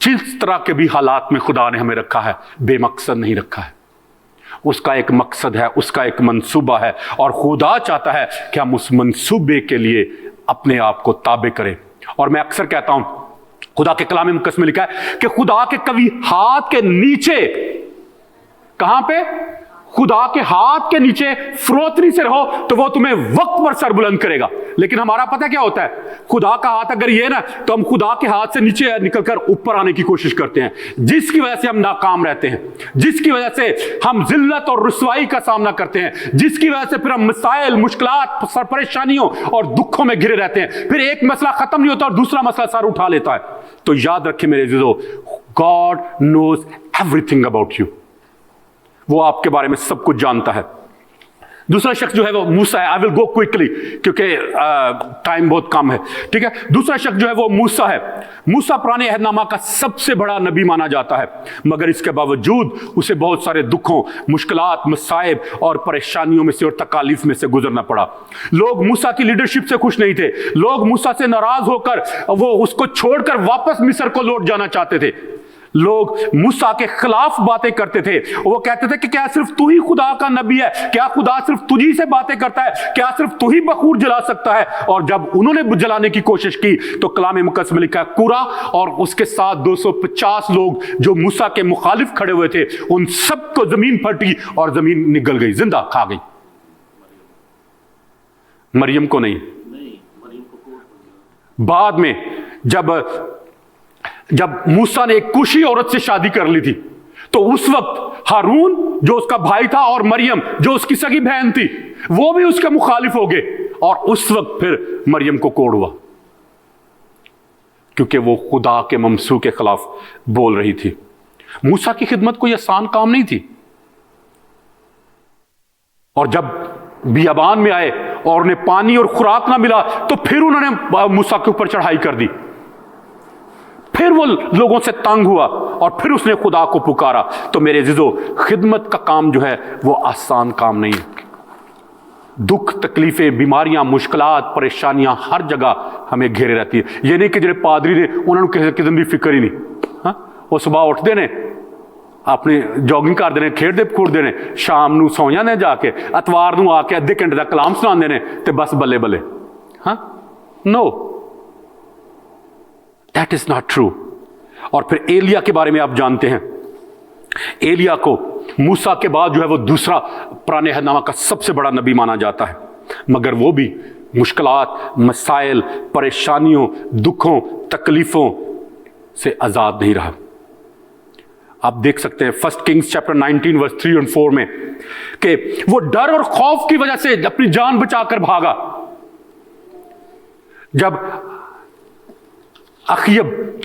जिस तरह के भी हालात में खुदा ने हमें रखा है, बेमकसद नहीं रखा है। उसका एक मकसद है, उसका एक मंसूबा है, और खुदा चाहता है कि हम उस मंसूबे के लिए अपने आप को ताबे करें। और मैं अक्सर कहता हूं, खुदा के कलाम मुकद्दस में लिखा है कि खुदा के कभी हाथ के नीचे, कहां पे? खुदा के हाथ के नीचे फ्रोतनी से रहो तो वो तुम्हें वक्त पर सर बुलंद करेगा। लेकिन हमारा पता क्या होता है? खुदा का हाथ अगर ये ना, तो हम खुदा के हाथ से नीचे निकलकर ऊपर आने की कोशिश करते हैं, जिसकी वजह से हम नाकाम रहते हैं, जिसकी वजह से हम जिल्लत और रुसवाई का सामना करते हैं, जिसकी वजह से फिर हम मसाइल, मुश्किलात, परेशानियों और दुखों में घिरे रहते हैं। फिर एक मसला खत्म नहीं होता और दूसरा मसला सर उठा लेता है। तो याद रखें मेरे अजीजों, God knows everything about you. वो आपके बारे में सब कुछ जानता है। दूसरा शख्स जो है वो मूसा है। आई विल गो क्विकली क्योंकि टाइम बहुत कम है, ठीक है। दूसरा शख्स जो है वो मूसा है। मूसा पुराने अहदनामा का सबसे बड़ा नबी माना जाता है, मगर इसके बावजूद उसे बहुत सारे दुखों, मुश्किलात, मसाइब और परेशानियों में से और तकालीफ में से गुजरना पड़ा। लोग मूसा की लीडरशिप से खुश नहीं थे। लोग मूसा से नाराज होकर वो उसको छोड़कर वापस मिस्र को लौट जाना चाहते थे। लोग मूसा के खिलाफ बातें करते थे। वो कहते थे कि क्या सिर्फ तू ही खुदा का नबी है, क्या खुदा सिर्फ तुझी से बातें करता है, क्या सिर्फ तू ही बखूर जला सकता है। और जब उन्होंने जलाने की कोशिश की तो कलाम मुकद्दस में लिखा है कुरा और उसके साथ 250 लोग जो मूसा के मुखालिफ खड़े हुए थे, उन सबको जमीन फटी और जमीन निगल गई, जिंदा खा गई। मरियम को नहीं, बाद में जब मूसा ने एक कुशी औरत से शादी कर ली थी तो उस वक्त हारून जो उसका भाई था और मरियम जो उसकी सगी बहन थी वो भी उसके मुखालिफ हो गए, और उस वक्त फिर मरियम को कोड़ हुआ क्योंकि वो खुदा के ममसू के खिलाफ बोल रही थी। मूसा की खिदमत कोई आसान काम नहीं थी, और जब बियाबान में आए और उन्हें पानी और खुराक ना मिला तो फिर उन्होंने मूसा के ऊपर चढ़ाई कर दी, फिर वो लोगों से तंग हुआ और फिर उसने खुदा को पुकारा। तो मेरे अज़ीज़ों, खिदमत का काम जो है वो आसान काम नहीं है। दुख, तकलीफें, बीमारियां, मुश्किलात, परेशानियां हर जगह हमें घेरे रहती है। ये नहीं कि जो पादरी ने उन्होंने किसी भी फिक्र ही नहीं, हाँ, वो सुबह उठते ने अपनी जॉगिंग कर देने, खेडते कूदते ने, शाम ਨੂੰ सौ जाने जाके, एतवार ਨੂੰ आके अद्धे घंटे का कलाम सुनाते ने ते बस बल्ले बल्ले। हाँ, no, that is not true. और फिर एलिया के बारे में आप जानते हैं, एलिया को मूसा के बाद जो है वो दूसरा पुराने अहदनामा का सबसे बड़ा नबी माना जाता है, मगर वो भी मुश्किलात, मसाइल, परेशानियों, दुखों, तकलीफों से आजाद नहीं रहा। आप देख सकते हैं 1 किंग्स चैप्टर 19 वर्स 3 और 4 में कि वो डर और खौफ की वजह से अपनी जान बचाकर भागा। जब अखयब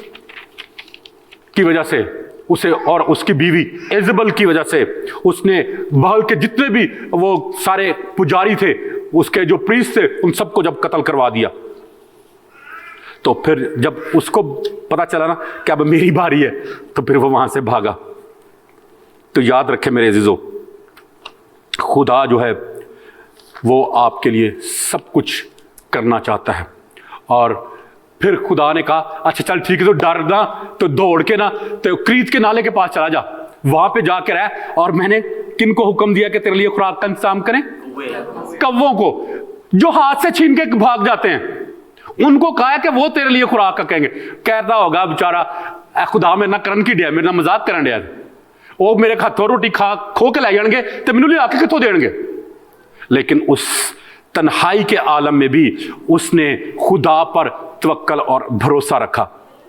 की वजह से उसे और उसकी बीवी इजबल की वजह से उसने बहल के जितने भी वो सारे पुजारी थे, उसके जो प्रीस्ट थे, उन सबको जब कत्ल करवा दिया, तो फिर जब उसको पता चला ना कि अब मेरी बारी है, तो फिर वो वहां से भागा। तो याद रखें मेरे अजीजों, खुदा जो है वो आपके लिए सब कुछ करना चाहता है। और फिर खुदा ने कहा अच्छा चल ठीक है, तो डरना तो दौड़ के ना तो क्रीत के नाले के पास चला जा, वहां पे जाकर रह, और मैंने किन को हुक्म दिया कि तेरे लिए खुराक का इंतजाम करें? कौवों को, जो हाथ से छीन के भाग जाते हैं, उनको कहा है कि वो तेरे लिए खुराक का कहेंगे। कहता होगा बेचारा, खुदा मेरे ना करन की डिया, मेरे ना मजाक करन डिया, वो मेरे हाथों रोटी खा खो के लै जाएंगे तो मैनू लिया के कितों देंगे। लेकिन उस तन्हाई के आलम में भी उसने खुदा पर तवक्कल और भरोसा रखा,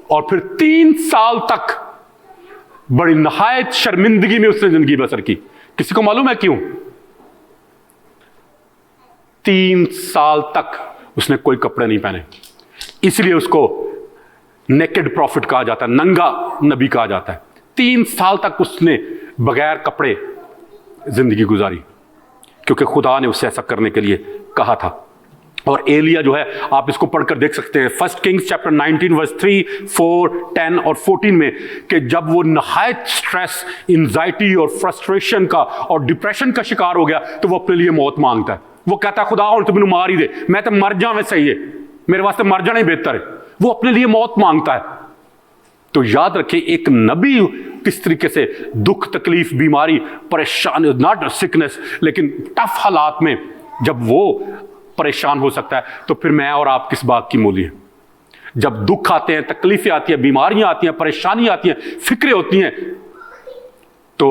और फिर 3 साल तक बड़ी नहायत शर्मिंदगी में उसने जिंदगी बसर की। किसी को मालूम है क्यों? 3 साल तक उसने कोई कपड़े नहीं पहने, इसलिए उसको नेकेड प्रॉफिट कहा जाता है, नंगा नबी कहा जाता है। 3 साल तक उसने बगैर कपड़े जिंदगी गुजारी, क्योंकि खुदा ने उसे ऐसा करने के लिए कहा था। और एलिया जो है, आप इसको पढ़कर देख सकते हैं 1 किंग्स चैप्टर 19 वर्स 3, 4, 10 और 14 में, कि जब वो नहायत स्ट्रेस, एंजाइटी और फ्रस्ट्रेशन का और डिप्रेशन का शिकार हो गया, तो वो अपने लिए मौत मांगता है। वो कहता है खुदा हुण तू मैनू मार ही दे, मैं तो मर जावे, सही है, मेरे वास्ते मर जाना ही बेहतर है। वो अपने लिए मौत मांगता है। तो याद रखिए, एक नबी किस तरीके से दुख, तकलीफ, बीमारी, परेशान, नॉट सिकनेस, लेकिन टफ हालात में जब वो परेशान हो सकता है, तो फिर मैं और आप किस बात की मूली है? जब दुख आते हैं, तकलीफें आती हैं, बीमारियां आती हैं, परेशानी आती हैं, फिक्रें होती हैं, तो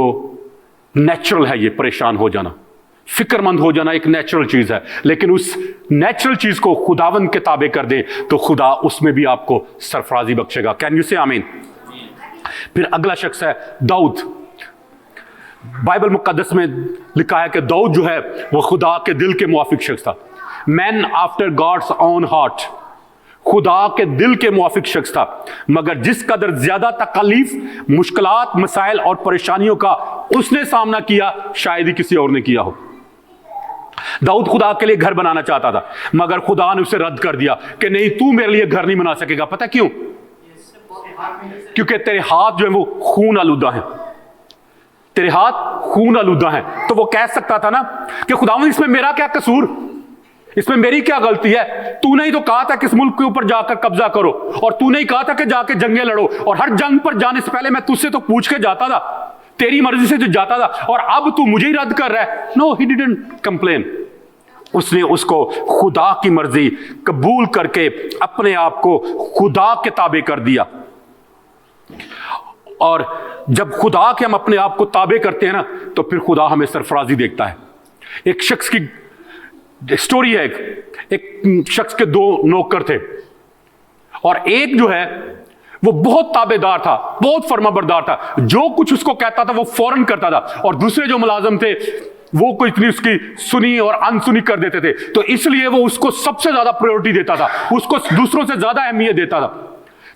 नेचुरल है ये परेशान हो जाना, फिक्रमंद हो जाना एक नेचुरल चीज है। लेकिन उस नेचुरल चीज को खुदावंद के ताबे कर दें तो खुदा उसमें भी आपको सरफराजी बख्शेगा। कैन यू से आमीन? फिर अगला शख्स है दाऊद। बाइबल मुकद्दस में लिखा है कि दाऊद जो है वो खुदा के दिल के मुआफिक शख्स था। Man after God's own heart, खुदा के दिल के मुआफिक शख्स था। मगर जिस कदर ज्यादा तकलीफ, मुश्किलात, मसाइल और परेशानियों का उसने सामना किया, शायद ही किसी और ने किया हो। दाऊद खुदा के लिए घर बनाना चाहता था, मगर खुदा ने उसे रद्द कर दिया कि नहीं, तू मेरे लिए घर नहीं बना सकेगा। पता क्यों? क्योंकि तेरे हाथ जो है वो खून आलूदा है, तेरे हाथ खून आलूदा है। तो वो कह सकता था ना कि खुदावंद इसमें मेरा क्या कसूर, इसमें मेरी क्या गलती है? तूने ही तो कहा था कि इस मुल्क के ऊपर जाकर कब्जा करो, और तूने ही कहा था कि जाके जंगें लड़ो, और हर जंग पर जाने से पहले मैं तुझसे तो पूछ के जाता था, तेरी मर्जी से जो जाता था, और अब तू मुझे ही रद्द कर रहा है। No, he didn't complain. उसने उसको खुदा की मर्जी कबूल करके अपने आप को खुदा के ताबे कर दिया। और जब खुदा के हम अपने आप को ताबे करते हैं ना, तो फिर खुदा हमें सरफराजी देखता है। एक शख्स की स्टोरी है, एक शख्स के 2 नौकर थे, और एक जो है वो बहुत ताबेदार था, बहुत फर्माबरदार था, जो कुछ उसको कहता था वो फौरन करता था, और दूसरे जो मुलाजिम थे वो कोई इतनी उसकी सुनी और अनसुनी कर देते थे। तो इसलिए वो उसको सबसे ज्यादा प्रायोरिटी देता था, उसको दूसरों से ज्यादा अहमियत देता था।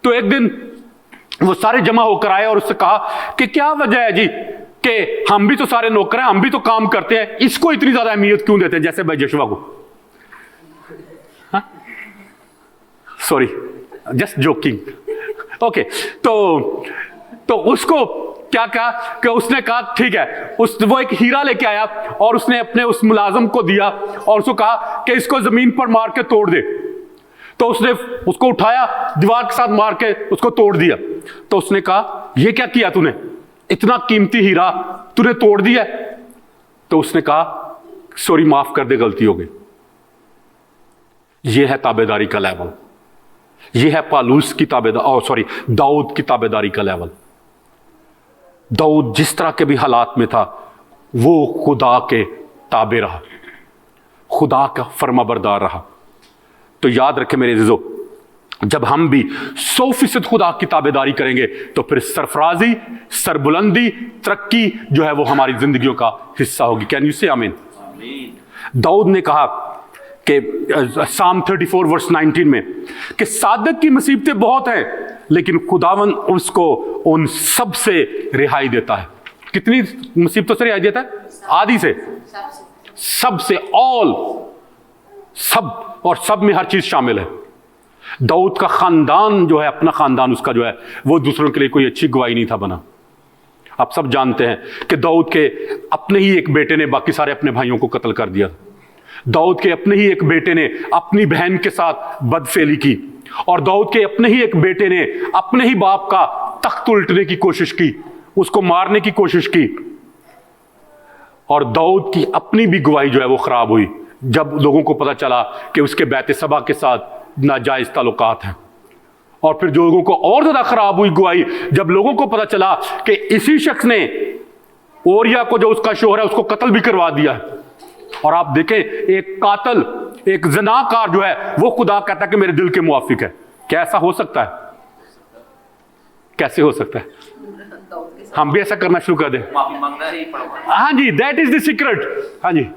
तो एक दिन वो सारे जमा होकर आए और उससे कहा कि क्या वजह है जी कि हम भी तो सारे नौकर हैं, हम भी तो काम करते हैं, इसको इतनी ज्यादा अहमियत क्यों देते हैं जैसे भाई जशवा को? Sorry, just joking. ओके, तो उसको क्या कहा कि उसने कहा ठीक है, वो एक हीरा लेके आया और उसने अपने उस मुलाजिम को दिया और उसको कहा कि इसको जमीन पर मार के तोड़ दे। तो उसने उसको उठाया, दीवार के साथ मार के उसको तोड़ दिया। तो उसने कहा ये क्या किया तूने, इतना कीमती हीरा तूने तोड़ दिया? तो उसने कहा सॉरी, माफ कर दे, गलती हो गई। यह है ताबेदारी का लेवल, यह है पालूस की ताबेदारी, दाऊद की ताबेदारी का लेवल। दाऊद जिस तरह के भी हालात में था, वो खुदा के ताबे रहा, खुदा का फर्माबरदार रहा। तो याद रखें मेरे अज़ीज़ों, जब हम भी 100% खुदा की ताबेदारी करेंगे तो फिर सरफराजी, सरबुलंदी, तरक्की जो है वो हमारी जिंदगियों का हिस्सा होगी। कैन यू से आमीन? दाऊद ने कहा कि साम 34 वर्स 19 में कि सादक की मुसीबतें बहुत हैं, लेकिन खुदावन उसको उन सब से रिहाई देता है। कितनी मुसीबतों से रिहाई देता है? आधी से, सब से, ऑल, सब, और सब में हर चीज शामिल है। दाऊद का खानदान जो है, अपना खानदान उसका जो है, वो दूसरों के लिए कोई अच्छी गवाही नहीं था बना। आप सब जानते हैं कि दाऊद के अपने ही एक बेटे ने बाकी सारे अपने भाइयों को कत्ल कर दिया। दाऊद के अपने ही एक बेटे ने अपनी बहन के साथ बदफेली की, और दाऊद के अपने ही एक बेटे ने अपने ही बाप का तख्त उल्टने की कोशिश की, उसको मारने की कोशिश की। और दाऊद की अपनी भी गवाही जो है वो खराब हुई जब लोगों को पता चला कि उसके बैत सबा के साथ नाजायज ताल्लुकात हैं। और फिर जो लोगों को और ज्यादा खराब हुई गवाही जब लोगों को पता चला कि इसी शख्स ने ओरिया को, जो उसका शोहर है, उसको कत्ल भी करवा दिया है। और आप देखें, एक कातल, एक ज़नाकार जो है, वो खुदा कहता है कि मेरे दिल के मुआफिक है। क्या ऐसा हो सकता है? कैसे हो सकता है? हम भी ऐसा करना शुरू कर दें? माफी मांगना ही पड़ेगा। हाँ जी, दैट इज द सीक्रेट। हाँ जी,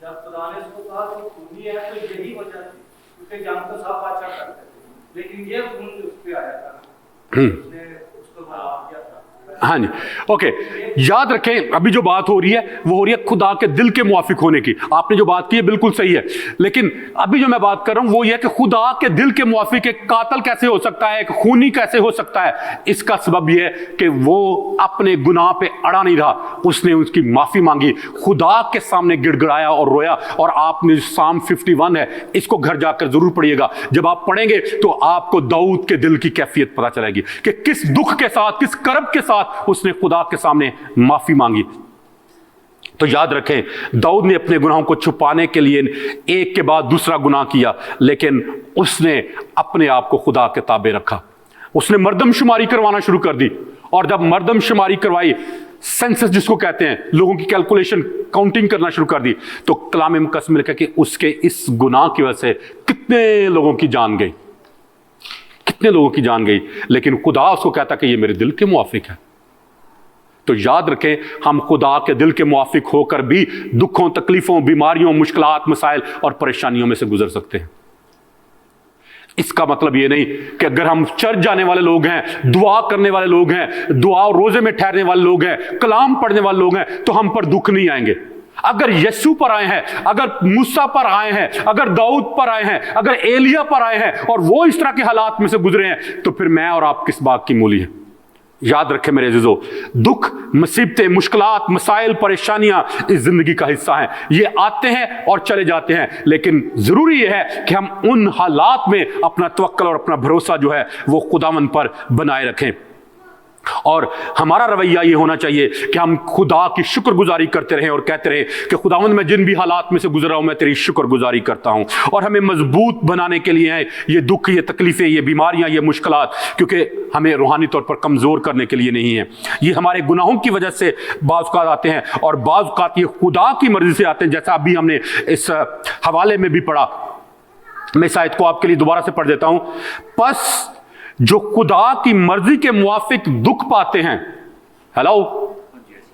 जब खुदा ने उसको कहा तो खूनी है, तो यही वजह थी, क्योंकि जान तो साफ बादशाह करते थे, लेकिन ये खून उस पे आया था, उसने उसको माफ किया था। हाँ जी, ओके। याद रखें, अभी जो बात हो रही है वो हो रही है खुदा के दिल के मुआफिक होने की। आपने जो बात की है बिल्कुल सही है, लेकिन अभी जो मैं बात कर रहा हूं वो ये है कि खुदा के दिल के मुआफिक एक कातल कैसे हो सकता है, एक खूनी कैसे हो सकता है? इसका सबब यह है कि वो अपने गुनाह पे अड़ा नहीं रहा, उसने उसकी माफी मांगी, खुदा के सामने गिड़गिड़ाया और रोया। और आपने साम 51 है, इसको घर जाकर जरूर पढ़िएगा। जब आप पढ़ेंगे तो आपको दाऊद के दिल की कैफियत पता चलेगी कि किस दुख के साथ, किस करब के साथ उसने खुदा के सामने माफी मांगी। तो याद रखें, दाऊद ने अपने गुनाहों को छुपाने के लिए एक के बाद दूसरा गुनाह किया, लेकिन उसने अपने आप को खुदा के ताबे रखा। उसने मर्दमशुमारी करवाना शुरू कर दी, और जब मर्दमशुमारी करवाई, सेंसस जिसको कहते हैं, लोगों की कैलकुलेशन, काउंटिंग करना शुरू कर दी, तो कलाम मुकद्दस में लिखा कि उसके इस गुनाह की वजह से कितने लोगों की जान गई, कितने लोगों की जान गई। लेकिन खुदा उसको कहता कि ये मेरे दिल के मुआफिक है। तो याद रखें, हम खुदा के दिल के मुआफिक होकर भी दुखों, तकलीफों, बीमारियों, मुश्किलात, मसाइल और परेशानियों में से गुजर सकते हैं। इसका मतलब ये नहीं कि अगर हम चर्च जाने वाले लोग हैं, दुआ करने वाले लोग हैं, दुआ और रोजे में ठहरने वाले लोग हैं, कलाम पढ़ने वाले लोग हैं, तो हम पर दुख नहीं आएंगे। अगर यीशु पर आए हैं, अगर मूसा पर आए हैं, अगर दाऊद पर आए हैं, अगर एलिया पर आए हैं और वो इस तरह के हालात में से गुजरे हैं, तो फिर मैं और आप किस बात की मूली है? याद रखें मेरे अजीजों, दुख, मुसीबतें, मुश्किलात, मसाइल, परेशानियां इस जिंदगी का हिस्सा हैं। ये आते हैं और चले जाते हैं, लेकिन जरूरी यह है कि हम उन हालात में अपना तवक्कल और अपना भरोसा जो है वो खुदावंद पर बनाए रखें। और हमारा रवैया ये होना चाहिए कि हम खुदा की शुक्रगुजारी करते रहें और कहते रहें कि खुदावंद मैं जिन भी हालात में से गुजर रहा हूं मैं तेरी शुक्रगुजारी करता हूं। और हमें मजबूत बनाने के लिए हैं ये दुख, ये तकलीफें, ये बीमारियां, ये मुश्किलात, क्योंकि हमें रूहानी तौर पर कमजोर करने के लिए नहीं है। ये हमारे गुनाहों की वजह से बाज़ औक़ात आते हैं और बाज़ औक़ात ये खुदा की मर्जी से आते हैं, जैसा अभी हमने इस हवाले में भी पढ़ा। मैं इस आयत को आपके लिए दोबारा से पढ़ देता हूं। बस जो खुदा की मर्जी के मुवाफिक दुख पाते हैं, हेलो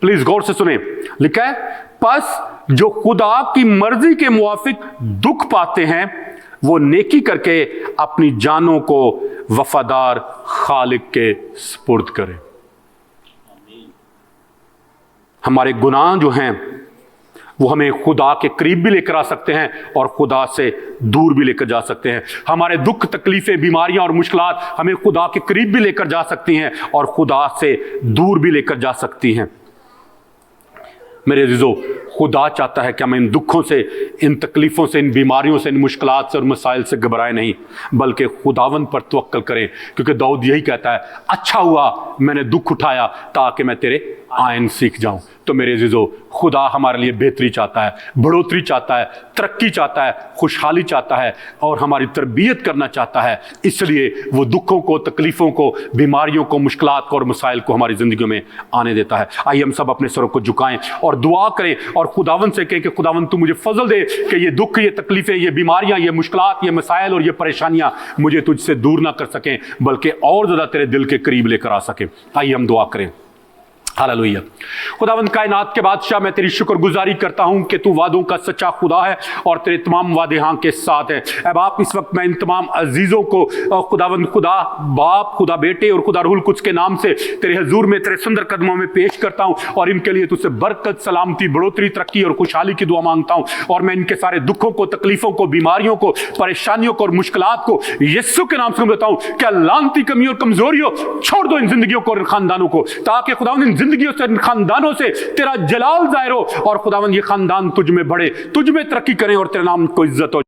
प्लीज गौर से सुने, लिखा है बस जो खुदा की मर्जी के मुवाफिक दुख पाते हैं वो नेकी करके अपनी जानों को वफादार खालिक के सुपुर्द करें। हमारे गुनाह जो हैं वो हमें खुदा के करीब भी लेकर आ सकते हैं और खुदा से दूर भी लेकर जा सकते हैं। हमारे दुख, तकलीफें, बीमारियां और मुश्किलात हमें खुदा के करीब भी लेकर जा सकती हैं और खुदा से दूर भी लेकर जा सकती हैं। मेरे अजीजों, खुदा चाहता है कि हम इन दुखों से, इन तकलीफों से, इन बीमारियों से, इन मुश्किलात से और मसाइल से घबराएं नहीं, बल्कि खुदावंद पर तवक्कल करें, क्योंकि दाऊद यही कहता है, अच्छा हुआ मैंने दुख उठाया ताकि मैं तेरे आयन सीख जाऊं। तो मेरे अजीजों, खुदा हमारे लिए बेहतरी चाहता है, बढ़ोतरी चाहता है, तरक्की चाहता है, खुशहाली चाहता है और हमारी तरबियत करना चाहता है। इसलिए वो दुखों को, तकलीफों को, बीमारियों को, मुश्किलात को और मसाइल को हमारी जिंदगियों में आने देता है। आइए हम सब अपने सरों को झुकाएं और दुआ करें और खुदावंद से कहें कि खुदावंद तू मुझे फजल दे कि ये दुख, ये तकलीफें, ये बीमारियां, ये मुश्किलात, ये मसाइल और ये परेशानियां मुझे तुझसे दूर ना कर सकें, बल्कि और ज्यादा तेरे दिल के करीब लेकर आ सकें। आइए हम दुआ करें। हालेलुया। खुदावंद कायनात के बादशाह, मैं तेरी शुक्रगुजारी करता हूं कि तू वादों का सच्चा खुदा है और तेरे तमाम वादे हां के साथ हैं। ऐ बाप, इस वक्त मैं इन तमाम अजीजों को खुदावंद, खुदा बाप, खुदा बेटे और खुदा रूहुल कुद्स के नाम से तेरे हजूर में, तेरे सुंदर कदमों में पेश करता हूं और इनके लिए तुझसे बरकत, सलामती, बढ़ोतरी, तरक्की और खुशहाली की दुआ मांगता हूं। और मैं इनके सारे दुखों को, तकलीफों को, बीमारियों को, परेशानियों को और मुश्किलात को यीशु के नाम से बताऊं कि लानती कमी और कमजोरियों छोड़ दो इन जिंदगियों को और खानदानों को, ताकि खुदावंद इन जिंदगियों से, इन खानदानों से तेरा जलाल जाहिर हो और खुदावंद ये खानदान तुझ में बढ़े, तुझ में तरक्की करें और तेरे नाम को इज्जत हो।